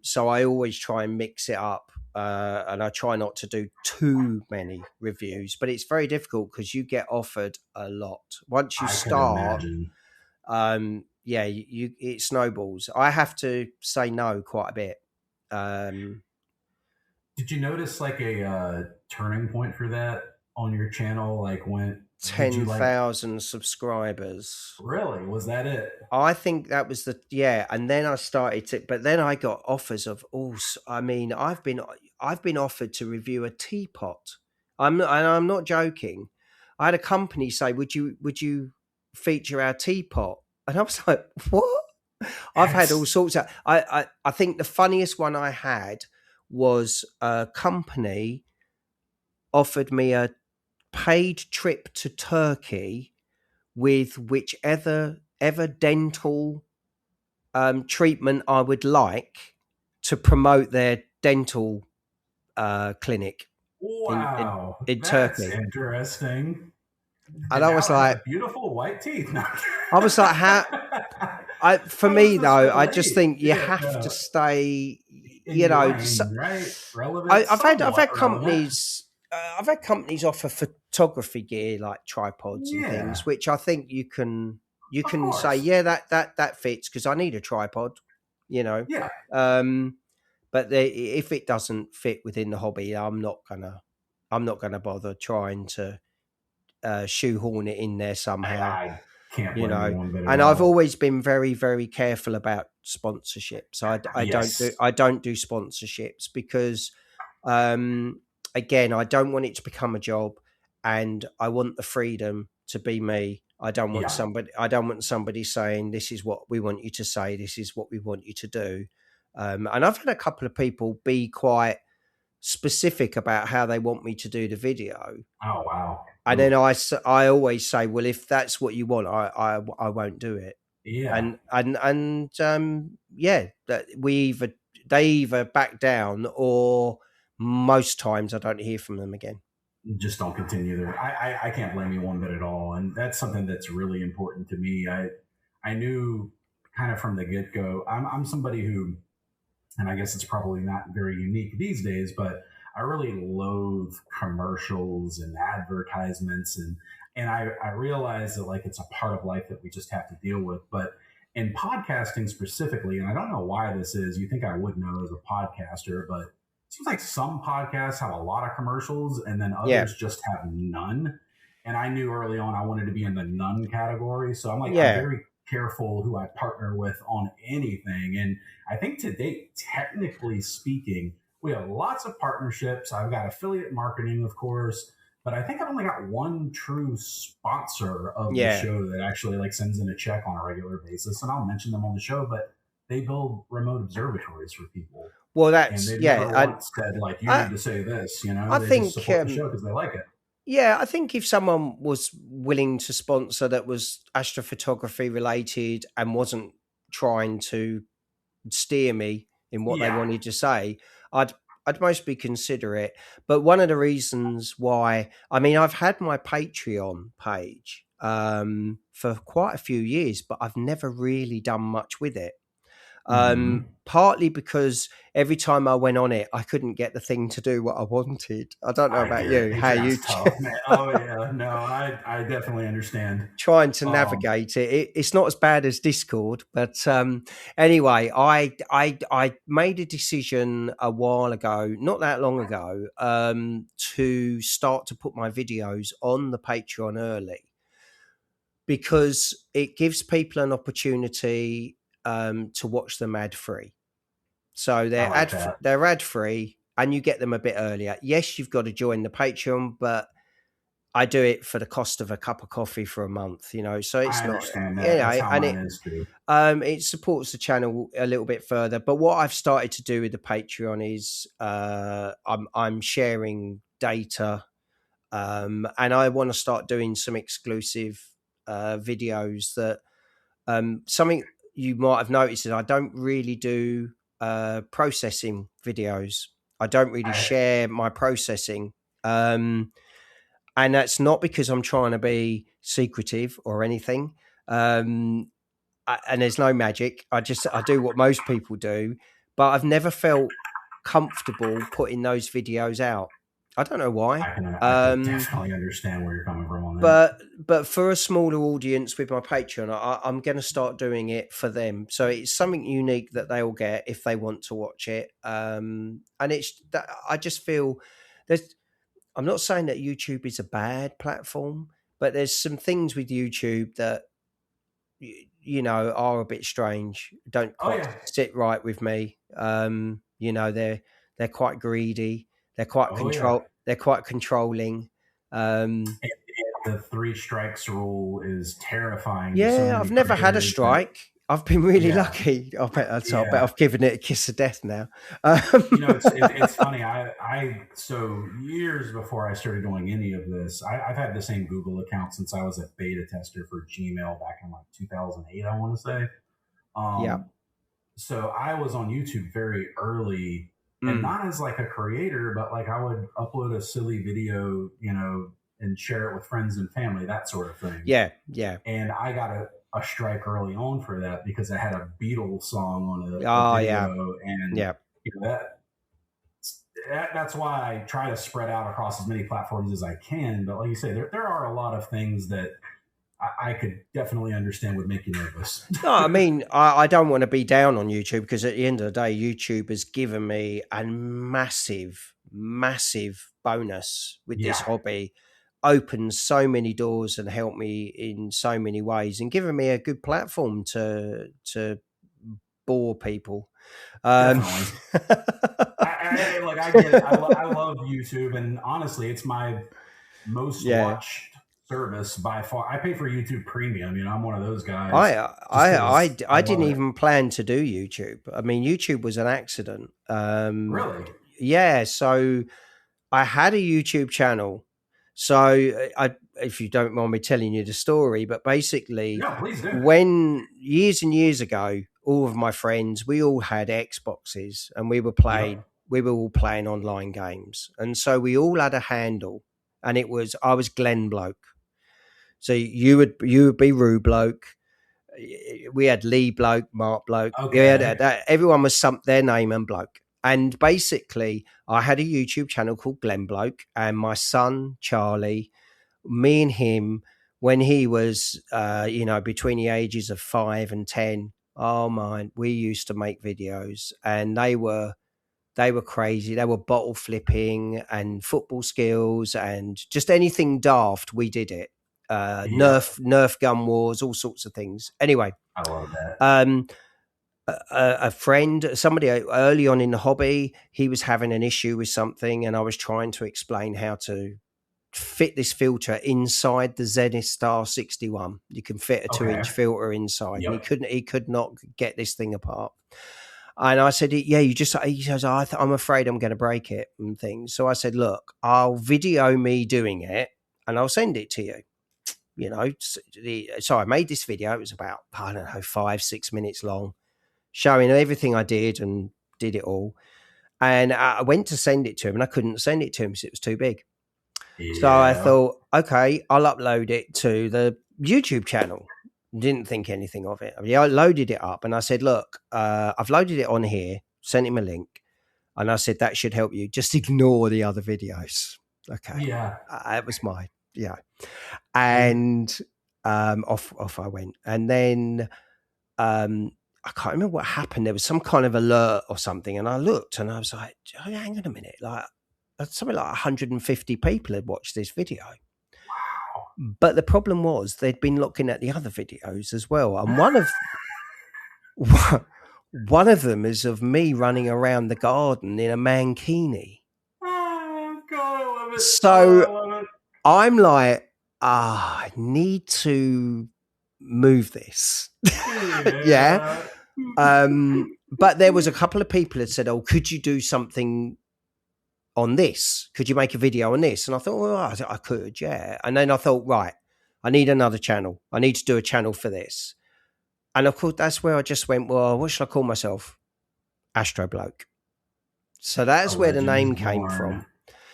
So I always try and mix it up, and I try not to do too many reviews. But it's very difficult because you get offered a lot once you start. It snowballs. I have to say no quite a bit. Did you notice like a turning point for that on your channel? Like when 10,000 subscribers. Really? Was that it? I think that was and then I started to, but then I got offers of I've been offered to review a teapot. I'm not joking. I had a company say, would you feature our teapot? And I was like, what? I've had all sorts of, I think the funniest one I had was a company offered me a paid trip to Turkey with whichever dental treatment I would like to promote their dental clinic. Wow, in that's Turkey. Interesting. And I was like, beautiful white teeth. I was like, how? For me though, I just think you have to stay. Right? Relevant. I've had companies. I've had companies offer photography gear like tripods and things, which I think you can say, that fits because I need a tripod, but if it doesn't fit within the hobby, I'm not gonna bother trying to shoehorn it in there somehow. I can't blame you one bit at and all. I've always been very, very careful about sponsorships. I don't do sponsorships because again, I don't want it to become a job, and I want the freedom to be me. I don't want somebody saying, this is what we want you to say, this is what we want you to do. And I've had a couple of people be quite specific about how they want me to do the video. Oh wow. And then I always say, well, if that's what you want, I won't do it. Yeah. And that they either back down, or most times I don't hear from them again. Just don't continue there. I can't blame you one bit at all. And that's something that's really important to me. I knew kind of from the get-go, I'm somebody who, and I guess it's probably not very unique these days, but I really loathe commercials and advertisements. And I realize that like it's a part of life that we just have to deal with. But in podcasting specifically, and I don't know why this is, you think I would know as a podcaster, but it seems like some podcasts have a lot of commercials and then others just have none. And I knew early on I wanted to be in the none category. So I'm like, I'm very careful who I partner with on anything. And I think to date, technically speaking, we have lots of partnerships. I've got affiliate marketing, of course, but I think I've only got one true sponsor of the show that actually like sends in a check on a regular basis. And I'll mention them on the show, but they build remote observatories for people. Well, that's and never once said like you need to say this. I think just support the show because they like it. Yeah, I think if someone was willing to sponsor that was astrophotography related and wasn't trying to steer me in what they wanted to say, I'd mostly consider it. But one of the reasons why, I've had my Patreon page for quite a few years, but I've never really done much with it. Partly because every time I went on it, I couldn't get the thing to do what I wanted. I don't know about you. How you? Tough, man. Oh yeah, no, I definitely understand. Trying to navigate it. It's not as bad as Discord, but anyway, I made a decision a while ago, not that long ago, to start to put my videos on the Patreon early because it gives people an opportunity to watch them ad free. So they're ad free and you get them a bit earlier. Yes, you've got to join the Patreon, but I do it for the cost of a cup of coffee for a month, so it's it supports the channel a little bit further. But what I've started to do with the Patreon is I'm sharing data, and I want to start doing some exclusive videos that something you might have noticed is I don't really do processing videos. I don't really share my processing. And that's not because I'm trying to be secretive or anything. And there's no magic. I do what most people do, but I've never felt comfortable putting those videos out. I don't know why. I can definitely understand where you're coming from on that. But for a smaller audience with my Patreon, I'm going to start doing it for them. So it's something unique that they will get if they want to watch it. And it's that I just feel there's. I'm not saying that YouTube is a bad platform, but there's some things with YouTube that are a bit strange. Don't quite sit right with me. They're quite greedy. They're quite They're quite controlling. The 3 strikes rule is terrifying. Yeah, I've never had a strike. I've been really lucky. I bet I've given it a kiss of death now. It's funny. So years before I started doing any of this, I've had the same Google account since I was a beta tester for Gmail back in like 2008, I want to say. So I was on YouTube very early, and not as like a creator, but like I would upload a silly video, and share it with friends and family, that sort of thing. Yeah. And I got a strike early on for that because I had a Beatles song on a video, and that's why I try to spread out across as many platforms as I can. But like you say, there are a lot of things that I could definitely understand would make you nervous. No, I mean, I don't want to be down on YouTube because at the end of the day, YouTube has given me a massive, massive bonus with this hobby. Opened so many doors and helped me in so many ways and given me a good platform to bore people. I get it. I love YouTube, and honestly, it's my most watched service by far. I pay for YouTube Premium. I'm one of those guys. I didn't even plan to do YouTube. I mean, YouTube was an accident. Really? Yeah. So I had a YouTube channel. So if you don't mind me telling you the story, but basically, please do. When years and years ago, all of my friends, we all had Xboxes and we were all playing online games. And so we all had a handle, and I was Glenn Bloke. So you would be Rue Bloke. We had Lee Bloke, Mark Bloke. Okay. Everyone was their name and Bloke. And basically, I had a YouTube channel called Glenn Bloke, and my son, Charlie, me and him, when he was, between the ages of 5 and 10, we used to make videos, and they were crazy. They were bottle flipping and football skills and just anything daft. We did it. Nerf gun wars, all sorts of things. Anyway, I love that. A friend, somebody early on in the hobby, he was having an issue with something, and I was trying to explain how to fit this filter inside the Zenith Star 61. You can fit a 2-inch filter inside, and he could not get this thing apart. And I said, he says, I'm afraid I'm going to break it and things. So I said, look, I'll video me doing it and I'll send it to you. So I made this video. It was about, 5-6 minutes long, showing everything I did and did it all. And I went to send it to him, and I couldn't send it to him because it was too big. Yeah. So I thought, okay, I'll upload it to the YouTube channel. Didn't think anything of it. I loaded it up, and I said, look, I've loaded it on here, sent him a link. And I said, that should help you. Just ignore the other videos. Okay. Yeah. That was mine. Yeah. And off I went. And then I can't remember what happened. There was some kind of alert or something. And I looked and I was like, oh, hang on a minute. Like something like 150 people had watched this video. Wow. But the problem was they'd been looking at the other videos as well. And one of them is of me running around the garden in a mankini. Oh, God, I love it. So I'm like, I need to move this. Yeah. But there was a couple of people that said, oh, could you do something on this? Could you make a video on this? And I thought, well, I could, yeah. And then I thought, right, I need another channel. I need to do a channel for this. And of course, that's where I just went, well, what should I call myself? Astrobloke. So that's A where the legend name is came born. from.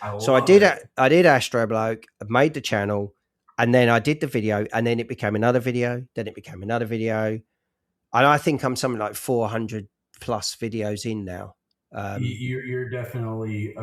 I So I love did it. Astrobloke, made the channel, and then I did the video, and then it became another video, then it became another video. And I think I'm something like 400 plus videos in now. You're definitely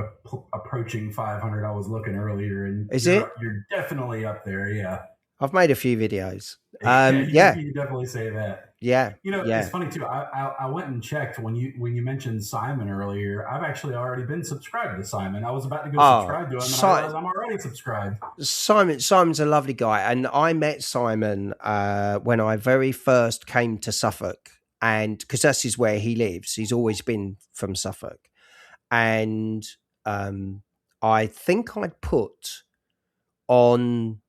approaching 500. I was looking earlier, and Is you're it? definitely up there. Yeah. I've made a few videos. Yeah, Yeah, you definitely say that. yeah, You know, it's yeah. funny too. I went and checked when you mentioned Simon earlier. I've actually already been subscribed to Simon. I was about to go Oh, subscribe to him, and I realized I'm already subscribed. Simon's a lovely guy, and I met Simon when I very first came to Suffolk, and because this is where he lives. He's always been from Suffolk, and I think I put on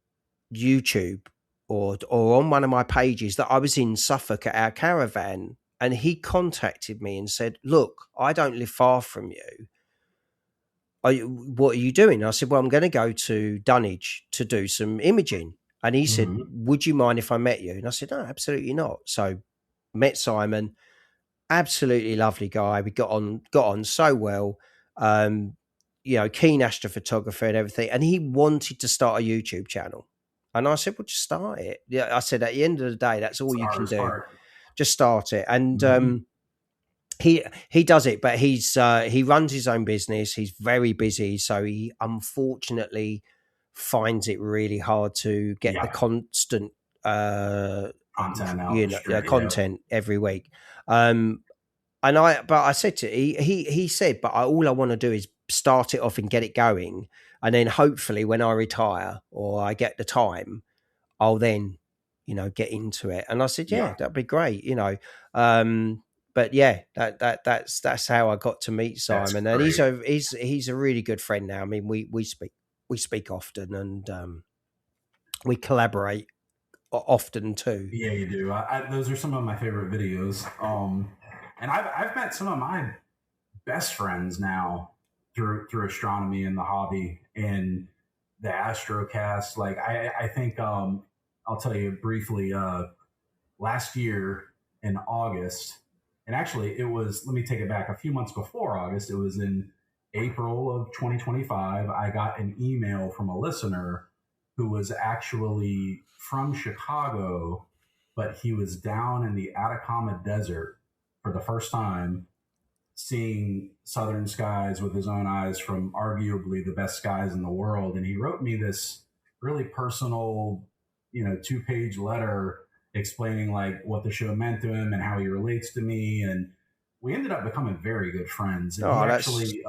YouTube or on one of my pages that I was in Suffolk at our caravan, and he contacted me and said, "Look, I don't live far from you. What are you doing?" I said, "Well, I'm going to go to Dunwich to do some imaging." And he said, Mm-hmm. "Would you mind if I met you?" And I said, "No, absolutely not." So met Simon, absolutely lovely guy. We got on so well. Um, keen astrophotographer and everything. And he wanted to start a YouTube channel. And I said, "Well, just start it." Yeah, I said, at the end of the day, that's all It's the you can hardest do. part. Just start it. And Mm-hmm. he does it, but he runs his own business. He's very busy, so he unfortunately finds it really hard to get the Yeah, constant content out straight. Yeah, content every week. But I said to he said, but all I want to do is start it off and get it going, and then hopefully when I retire or I get the time, I'll then get into it. And I said, yeah, yeah, that'd be great. But yeah, that's how I got to meet that's Simon, and great. he's a really good friend now. I mean, we speak often, and we collaborate often too. Yeah, you do. Those are some of my favorite videos. And I've met some of my best friends now through astronomy and the hobby and the Astrocast. Like I think I'll tell you briefly. Last year in August, and actually it was. Let me take it back. A few months before August, it was in April of 2025. I got an email from a listener who was actually from Chicago, but he was down in the Atacama Desert for the first time, seeing southern skies with his own eyes from arguably the best skies in the world. And he wrote me this really personal, 2-page letter explaining like what the show meant to him and how he relates to me. And we ended up becoming very good friends. And Oh, he that's actually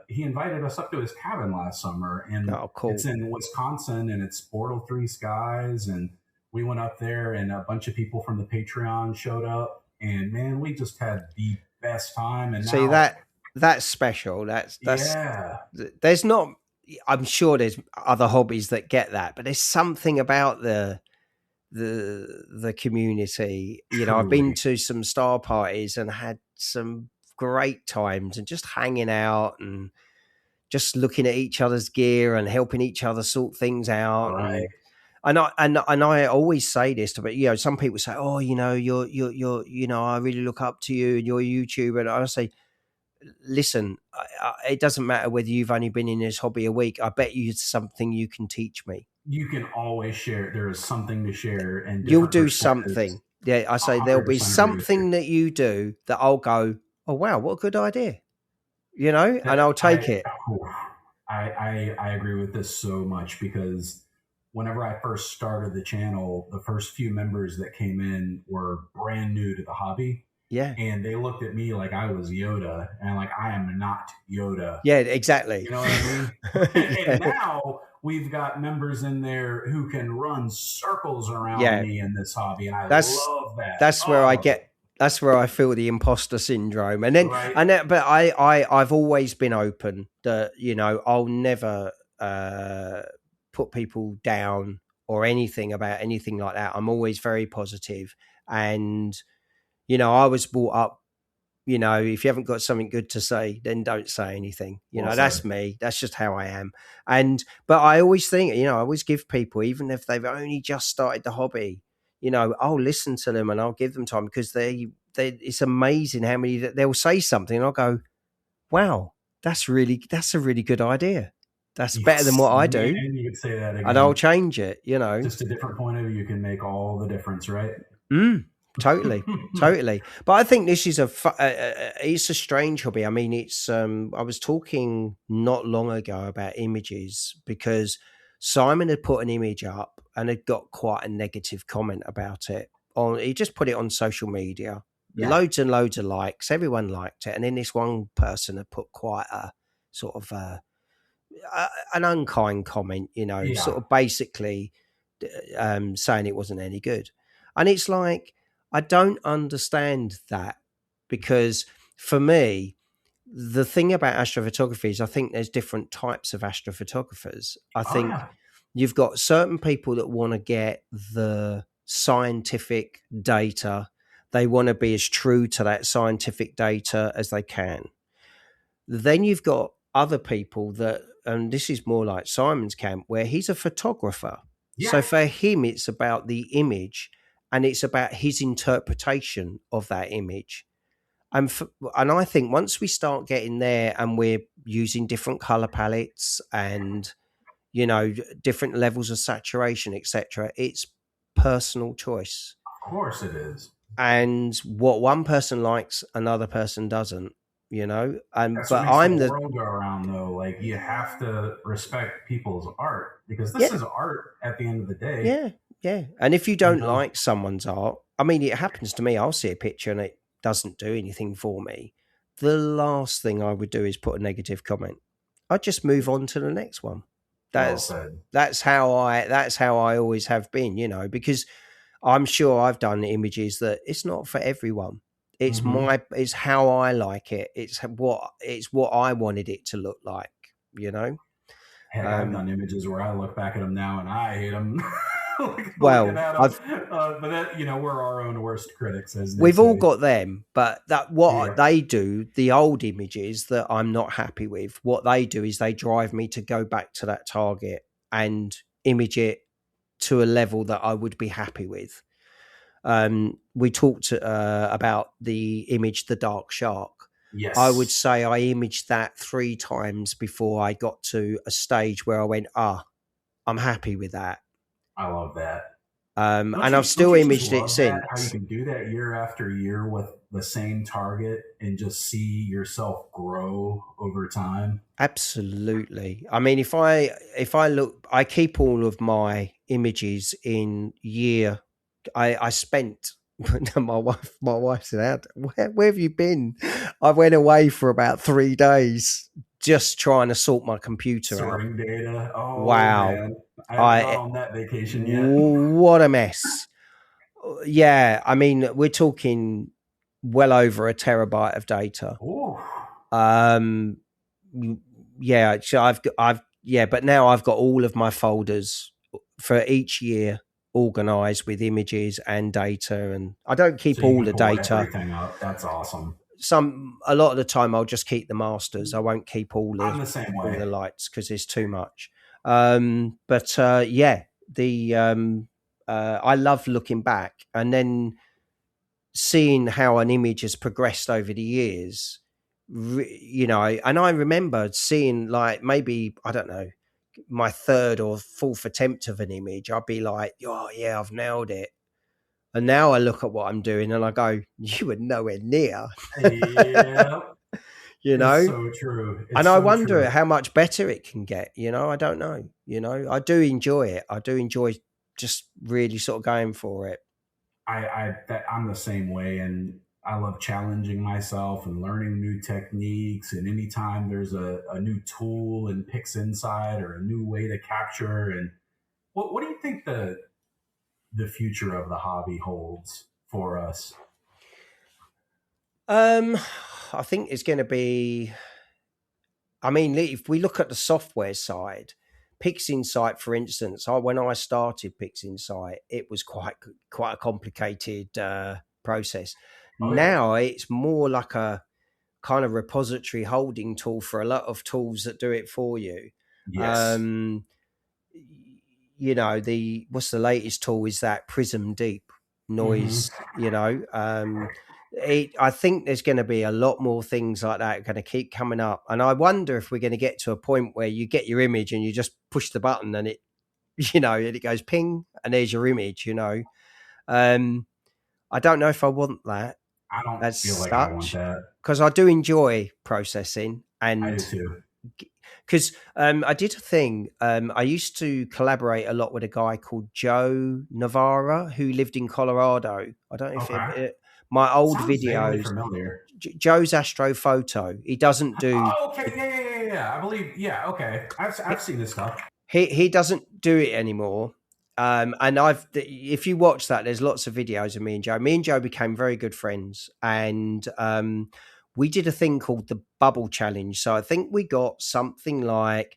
he invited us up to his cabin last summer, and cool. it's in Wisconsin, and it's Bortle 3 skies. And we went up there, and a bunch of people from the Patreon showed up, and man, we just had the best time. And See, now, that's special. That's yeah, there's not. I'm sure there's other hobbies that get that, but there's something about the community. I've been truly, to some star parties and had some great times, and just hanging out and just looking at each other's gear and helping each other sort things out. right. And I always say this, but some people say, "Oh, you're I really look up to you and you're a YouTuber." And I say, listen, it doesn't matter whether you've only been in this hobby a week. I bet you it's something you can teach me. You can always share. There is something to share, and You'll different do perspectives. something. Yeah, I say there'll be 100% agree with you. something that you do that I'll go, "Oh wow, what a good idea," and I'll take it. I agree with this so much, because whenever I first started the channel, the first few members that came in were brand new to the hobby. Yeah. And they looked at me like I was Yoda, and like, I am not Yoda. Yeah, exactly. You know what I mean? Yeah. And now we've got members in there who can run circles around me in this hobby, and I love that. That's where that's where I feel the imposter syndrome. And then, right. But I've always been open that, I'll never put people down or anything about anything like that. I'm always very positive. And, I was brought up, if you haven't got something good to say, then don't say anything. That's me. That's just how I am. But I always think, I always give people, even if they've only just started the hobby, I'll listen to them and I'll give them time, because it's amazing how many that they'll say something and I'll go, wow, that's a really good idea. That's better than what I do. And you could say that again. And I'll change it, Just a different point of view can make all the difference, right? Totally. But I think this is it's a strange hobby. I mean, it's I was talking not long ago about images because Simon had put an image up and had got quite a negative comment about it. He just put it on social media, loads and loads of likes. Everyone liked it, and then this one person had put quite a sort of an unkind comment, sort of basically saying it wasn't any good. And it's like, I don't understand that, because for me, the thing about astrophotography is I think there's different types of astrophotographers. I think you've got certain people that want to get the scientific data. They want to be as true to that scientific data as they can. Then you've got other people that, and this is more like Simon's camp, where he's a photographer. Yeah. So for him, it's about the image and it's about his interpretation of that image. And I think once we start getting there and we're using different color palettes and, different levels of saturation, etc., it's personal choice. Of course it is. And what one person likes, another person doesn't. But I'm the world go around though. Like, you have to respect people's art, because this is art at the end of the day. Yeah. And if you don't like someone's art, I mean, it happens to me. I'll see a picture and it doesn't do anything for me. The last thing I would do is put a negative comment. I'd just move on to the next one. That's how I always have been, because I'm sure I've done images that it's not for everyone. It's it's how I like it. It's what I wanted it to look like, Heck, I've done images where I look back at them now and I hate them. Well, but that, we're our own worst critics, as we've all got them. But they do, the old images that I'm not happy with, what they do is they drive me to go back to that target and image it to a level that I would be happy with. We talked about the image, The Dark Shark. Yes. I would say I imaged that 3 times before I got to a stage where I went, I'm happy with that. I love that. And I've still imaged it since. How you can do that year after year with the same target and just see yourself grow over time. Absolutely. I mean, if I look, I keep all of my images in year. I spent, my wife said, where have you been? I went away for about 3 days just trying to sort my computer Sorting data. Oh, wow. Man. I'm not on that vacation yet. What a mess. Yeah. I mean, we're talking well over a terabyte of data. Ooh. Yeah. So but now I've got all of my folders for each year organized with images and data, and I don't keep all the data. Everything up. That's awesome. A lot of the time I'll just keep the masters. I won't keep all the same way. All the lights, because there's too much. I love looking back and then seeing how an image has progressed over the years. And I remember seeing, like, maybe, I don't know, my 3rd or 4th attempt of an image, I'd be like, oh yeah, I've nailed it. And now I look at what I'm doing and I go, you were nowhere near. Yeah. It's so true. And I wonder how much better it can get. I don't know. I do enjoy it. I do enjoy just really sort of going for it. I'm the same way, and I love challenging myself and learning new techniques. And anytime there's a new tool in PixInsight or a new way to capture, and what do you think the future of the hobby holds for us? I think it's going to be, I mean, if we look at the software side, PixInsight, for instance, when I started PixInsight, it was quite a complicated process. Now it's more like a kind of repository holding tool for a lot of tools that do it for you. Yes. What's the latest tool is that Prism Deep noise, I think there's going to be a lot more things like that going to keep coming up, and I wonder if we're going to get to a point where you get your image and you just push the button and it, and it goes ping and there's your image. I don't know if I want that. I don't as feel like such, I want that. because I do enjoy processing, and I do too. Because I did a thing. I used to collaborate a lot with a guy called Joe Navarra who lived in Colorado. I don't know if my old videos. Familiar. Joe's Astrophoto. He doesn't do. Oh, okay, yeah. I believe. Yeah, okay. I've seen this stuff. He doesn't do it anymore. And if you watch that, there's lots of videos of me and Joe. Me and Joe became very good friends, and we did a thing called the Bubble Challenge. So I think we got something like,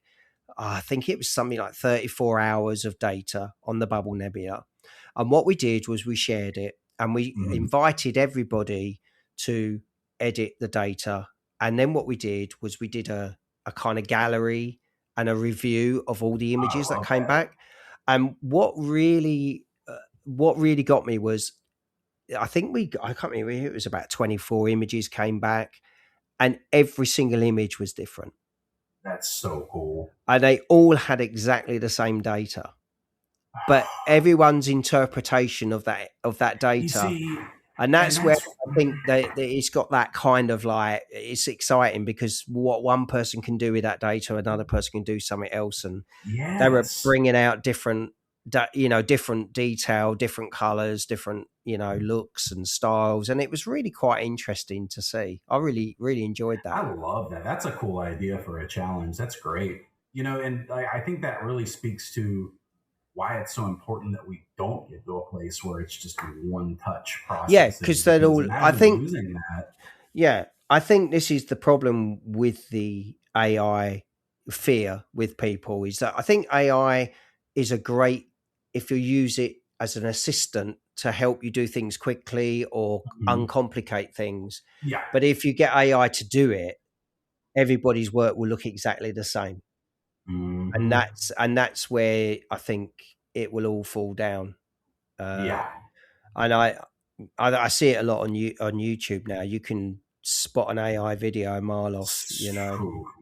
I think it was something like 34 hours of data on the Bubble Nebula. And what we did was we shared it, and we invited everybody to edit the data. And then what we did was we did a kind of gallery and a review of all the images that came back. And what really got me was, I can't remember, it was about 24 images came back, and every single image was different. That's so cool. And they all had exactly the same data, but everyone's interpretation of that data. And that's where I think that it's got that kind of like, it's exciting, because what one person can do with that data, another person can do something else. And they were bringing out different detail, different colors, different, looks and styles. And it was really quite interesting to see. I really, really enjoyed that. I love that. That's a cool idea for a challenge. That's great. And I think that really speaks to why it's so important that we don't get to a place where it's just a one-touch process. Yeah, because they're all. I think. Yeah, I think this is the problem with the AI fear with people, is that I think AI is a great, if you use it as an assistant to help you do things quickly or uncomplicate things. Yeah. But if you get AI to do it, everybody's work will look exactly the same. And that's where I think it will all fall down. And I see it a lot on YouTube now. You can spot an AI video a mile off.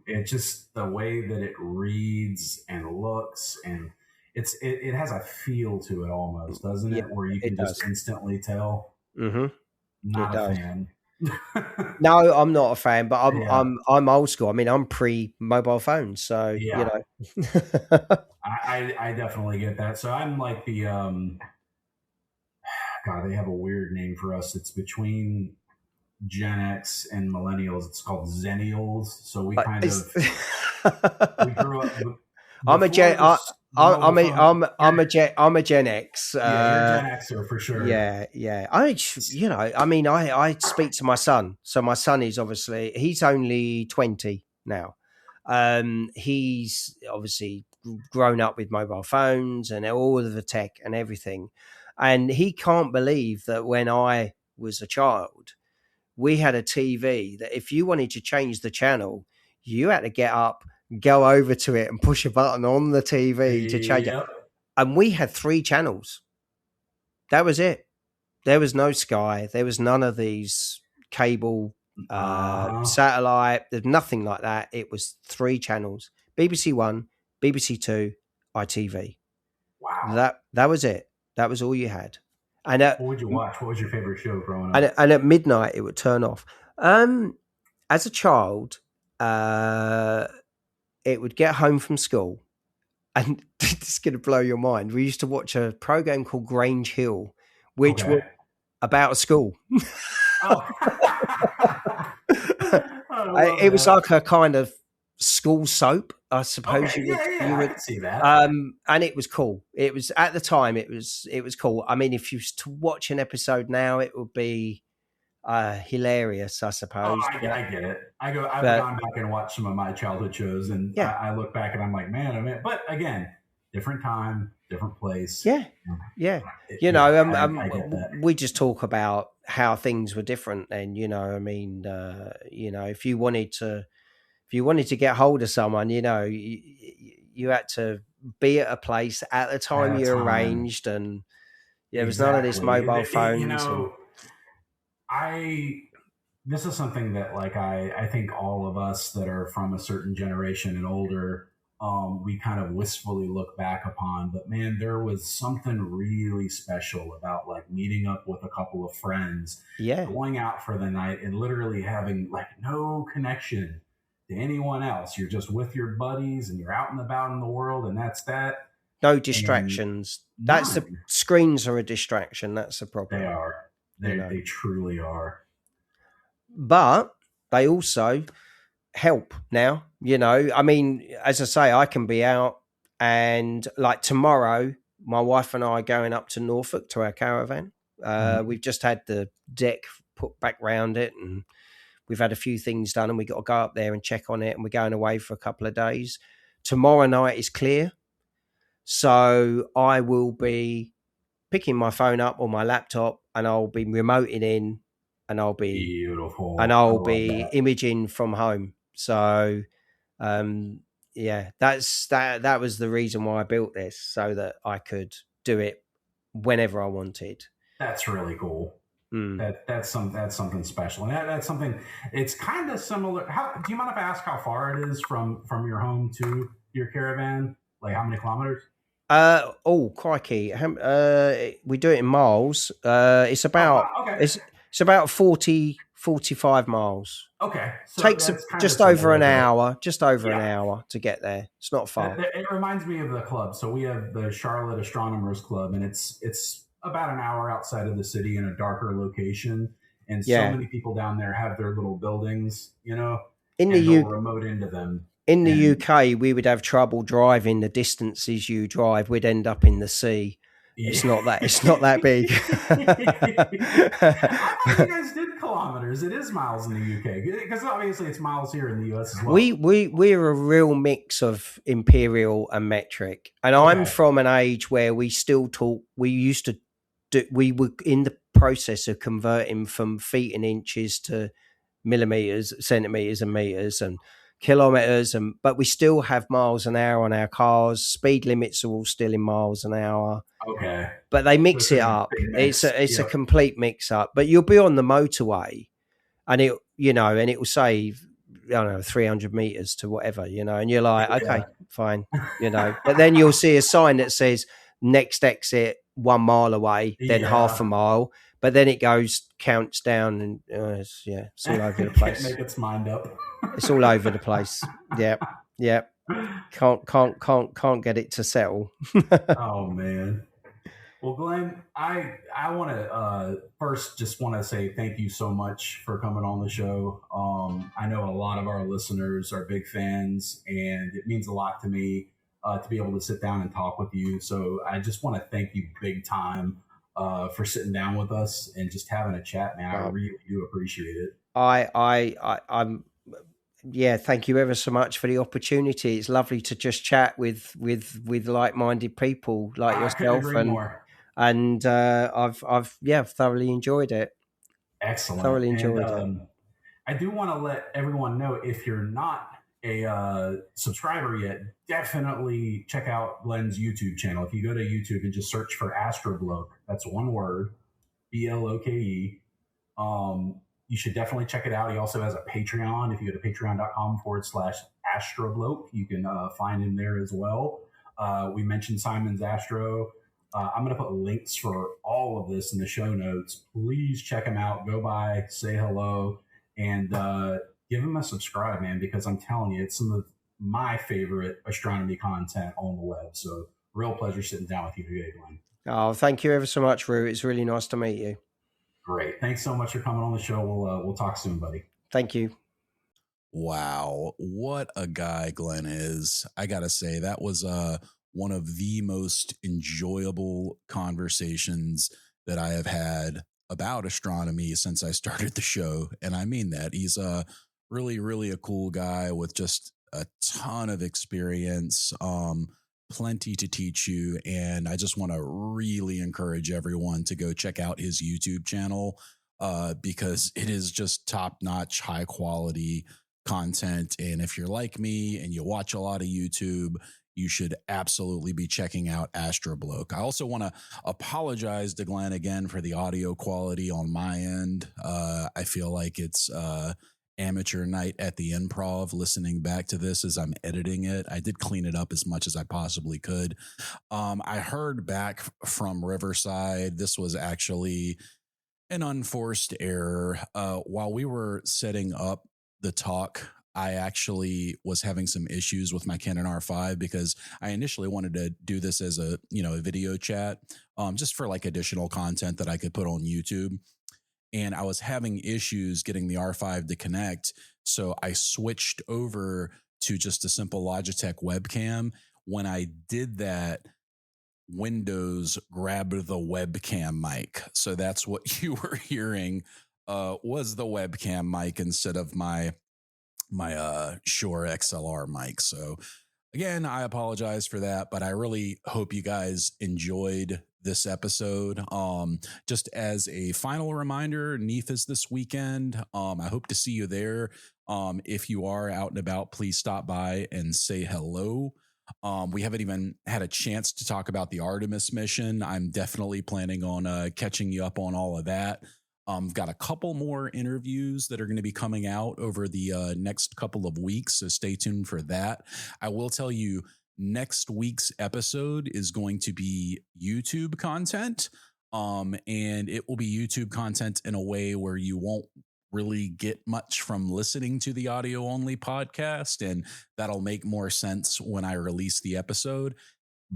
It's just the way that it reads and looks, and it has a feel to it almost, doesn't it? Where you can just instantly tell. Not a fan. No, I'm not a fan, but I'm old school. I mean, I'm pre-mobile phone, so I definitely get that. So I'm like the God, they have a weird name for us. It's between Gen X and millennials. It's called Zennials. So we kind of we grew up. I'm a Gen X. Yeah, you're Gen Xer for sure. Yeah. I speak to my son. So my son is he's only 20 now. He's obviously grown up with mobile phones and all of the tech and everything. And he can't believe that when I was a child, we had a TV that if you wanted to change the channel, you had to get up, go over to it and push a button on the TV to change it. And we had 3 channels. That was it. There was no Sky. There was none of these cable, satellite. There's nothing like that. It was 3 channels: BBC One, BBC Two, ITV. Wow. That was it. That was all you had. And what would you watch? What was your favorite show growing up? And at midnight, it would turn off. As a child, it would get home from school, and this is going to blow your mind. We used to watch a program called Grange Hill, which was about a school. It was like a kind of school soap, I suppose. You would see that. And it was cool. It was, at the time, it was cool. I mean, if you was to watch an episode now, it would be hilarious, I suppose. I get it. I've gone back and watched some of my childhood shows, and I look back and I'm like, man. But again, different time, different place. Yeah. We just talk about how things were different then. If you wanted to get hold of someone, you had to be at a place at the time you arranged, and there was none of this mobile phones. This is something that like I think all of us that are from a certain generation and older, we kind of wistfully look back upon. But man, there was something really special about like meeting up with a couple of friends, going out for the night, and literally having like no connection to anyone else. You're just with your buddies, and you're out and about in the world, and that's that. No distractions. That's the screens are a distraction. That's the problem. They are. They truly are. But they also help now, I mean, as I say, I can be out, and like tomorrow my wife and I are going up to Norfolk to our caravan. We've just had the deck put back round it, and we've had a few things done, and we got to go up there and check on it, and we're going away for a couple of days. Tomorrow night is clear, so I will be picking my phone up or my laptop, and I'll be remoting in, and I'll be beautiful, and I'll be imaging from home. So, that was the reason why I built this, so that I could do it whenever I wanted. That's really cool. That's something special, and that's something. It's kind of similar. Do you mind if I ask how far it is from your home to your caravan? Like how many kilometers? Crikey! We do it in miles. It's about it's about 45 miles. Okay, so takes just over an hour. Just over an hour to get there. It's not far. It reminds me of the club. So we have the Charlotte Astronomers Club, and it's about an hour outside of the city in a darker location. And so many people down there have their little buildings, and they'll remote into them. In the UK, we would have trouble driving the distances you drive. We'd end up in the sea. It's not that big. I thought you guys did kilometers. It is miles in the UK, because obviously it's miles here in the US as well. We're a real mix of imperial and metric, and I'm from an age where we still talk. We were in the process of converting from feet and inches to millimeters, centimeters, and meters, and kilometers, but we still have miles an hour on our cars. Speed limits are all still in miles an hour. Okay, but they mix it up. It's a complete mix up. But you'll be on the motorway, and it will say, I don't know, 300 meters to whatever, and you're like, okay, fine, But then you'll see a sign that says next exit 1 mile away, then half a mile. But then it counts down, and it's all over the place. Can't make its mind up. It's all over the place. Yeah. Can't get it to settle. Oh man. Well, Glenn, I want to first just want to say thank you so much for coming on the show. I know a lot of our listeners are big fans, and it means a lot to me to be able to sit down and talk with you. So I just want to thank you big time for sitting down with us and just having a chat, man. I really do appreciate it. I'm thank you ever so much for the opportunity. It's lovely to just chat with like-minded people like yourself, and I've thoroughly enjoyed it. Excellent. Thoroughly enjoyed it. I do want to let everyone know, if you're not a subscriber yet, definitely check out Glenn's YouTube channel. If you go to YouTube and just search for Astrobloke, that's one word, Bloke. You should definitely check it out. He also has a Patreon. If you go to patreon.com/Astrobloke, you can find him there as well. We mentioned Simon's Astro. I'm going to put links for all of this in the show notes. Please check him out. Go by, say hello, and give him a subscribe, man, because I'm telling you, it's some of my favorite astronomy content on the web. So real pleasure sitting down with you today, Glenn. Oh, thank you ever so much, Rue. It's really nice to meet you. Great. Thanks so much for coming on the show. We'll talk soon, buddy. Thank you. Wow. What a guy Glenn is. I got to say, that was one of the most enjoyable conversations that I have had about astronomy since I started the show. And I mean that. He's really, really a cool guy with just a ton of experience, plenty to teach you. And I just want to really encourage everyone to go check out his YouTube channel because it is just top-notch, high-quality content. And if you're like me and you watch a lot of YouTube, you should absolutely be checking out Astrobloke. I also want to apologize to Glenn again for the audio quality on my end. I feel like it's amateur night at the Improv listening back to this as I'm editing it. I did clean it up as much as I possibly could. I heard back from Riverside. This was actually an unforced error. While we were setting up the talk, I actually was having some issues with my Canon R5 because I initially wanted to do this as a video chat, just for like additional content that I could put on YouTube. And I was having issues getting the R5 to connect. So I switched over to just a simple Logitech webcam. When I did that, Windows grabbed the webcam mic. So that's what you were hearing was the webcam mic instead of my Shure XLR mic. So again, I apologize for that, but I really hope you guys enjoyed this episode. Just as a final reminder, NEAF is this weekend. I hope to see you there. If you are out and about, please stop by and say hello. We haven't even had a chance to talk about the Artemis mission. I'm definitely planning on catching you up on all of that. I've got a couple more interviews that are going to be coming out over the next couple of weeks, so stay tuned for that. I will tell you, next week's episode is going to be YouTube content, and it will be YouTube content in a way where you won't really get much from listening to the audio only podcast, and that'll make more sense when I release the episode.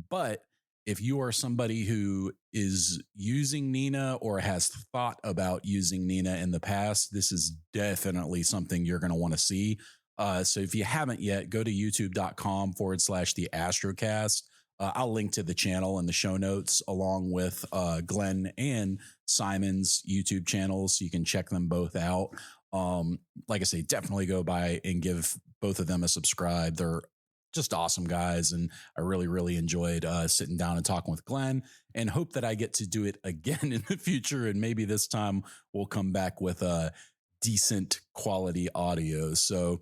But if you are somebody who is using Nina or has thought about using Nina in the past, this is definitely something you're going to want to see. So if you haven't yet, go to youtube.com/the Astrocast. I'll link to the channel in the show notes along with Glenn and Simon's YouTube channels, so you can check them both out. Like I say, definitely go by and give both of them a subscribe. They're just awesome guys, and I really, really enjoyed sitting down and talking with Glenn, and hope that I get to do it again in the future, and maybe this time we'll come back with a decent quality audio. So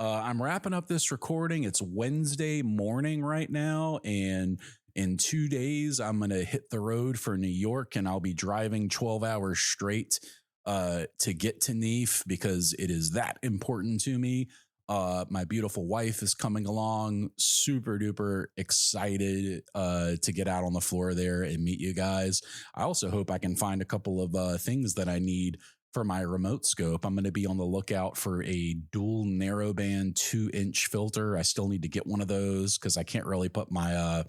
I'm wrapping up this recording. It's Wednesday morning right now, and in 2 days I'm going to hit the road for New York, and I'll be driving 12 hours straight to get to NEAF because it is that important to me. My beautiful wife is coming along, super duper excited to get out on the floor there and meet you guys. I also hope I can find a couple of things that I need for my remote scope. I'm going to be on the lookout for a dual narrowband 2-inch filter. I still need to get one of those because I can't really put my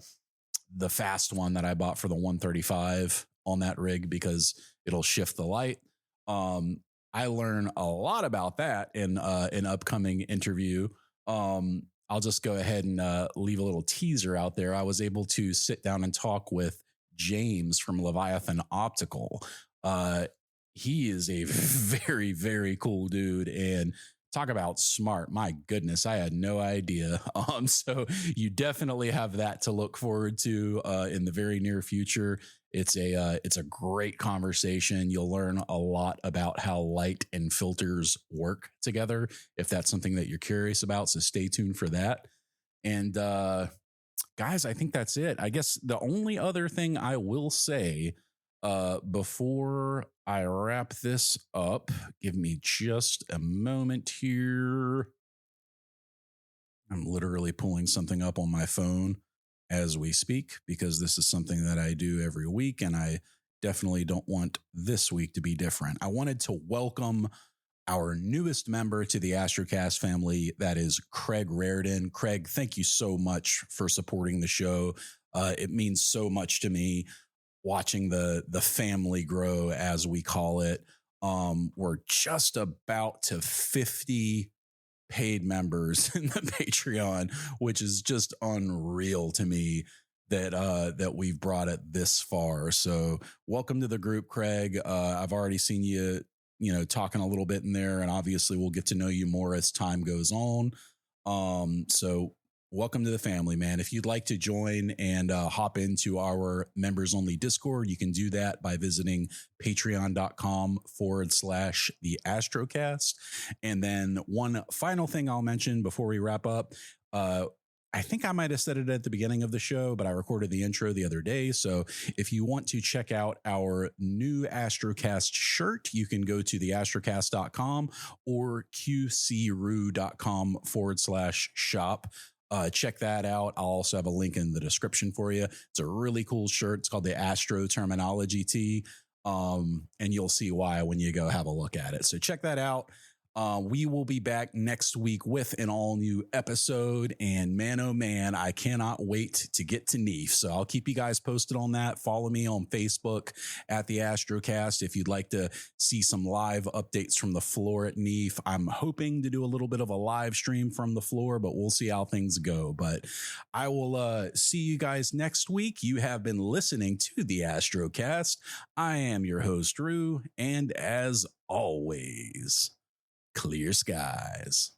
the fast one that I bought for the 135 on that rig because it'll shift the light. I learn a lot about that in an upcoming interview. I'll just go ahead and leave a little teaser out there. I was able to sit down and talk with James from Leviathan Optical. He is a very, very cool dude, and talk about smart. My goodness, I had no idea. So you definitely have that to look forward to in the very near future. It's a great conversation. You'll learn a lot about how light and filters work together, if that's something that you're curious about. So stay tuned for that. And guys, I think that's it. I guess the only other thing I will say before I wrap this up, give me just a moment here. I'm literally pulling something up on my phone as we speak because this is something that I do every week, and I definitely don't want this week to be different. I wanted to welcome our newest member to the Astrocast family. That is Craig Raridan. Craig, thank you so much for supporting the show. It means so much to me watching the family grow, as we call it. We're just about to 50 paid members in the Patreon, which is just unreal to me that we've brought it this far. So welcome to the group, Craig. I've already seen you talking a little bit in there, and obviously we'll get to know you more as time goes on. So welcome to the family, man. If you'd like to join and hop into our members only Discord, you can do that by visiting patreon.com/the Astrocast. And then one final thing I'll mention before we wrap up, I think I might have said it at the beginning of the show, but I recorded the intro the other day. So if you want to check out our new Astrocast shirt, you can go to theastrocast.com or qcru.com/shop. Check that out. I'll also have a link in the description for you. It's a really cool shirt. It's called the Astro Terminology Tee. And you'll see why when you go have a look at it. So check that out. We will be back next week with an all new episode, and man, oh man, I cannot wait to get to Neef. So I'll keep you guys posted on that. Follow me on Facebook at the Astrocast if you'd like to see some live updates from the floor at Neef. I'm hoping to do a little bit of a live stream from the floor, but we'll see how things go. But I will see you guys next week. You have been listening to the Astrocast. I am your host, Drew, and as always, clear skies.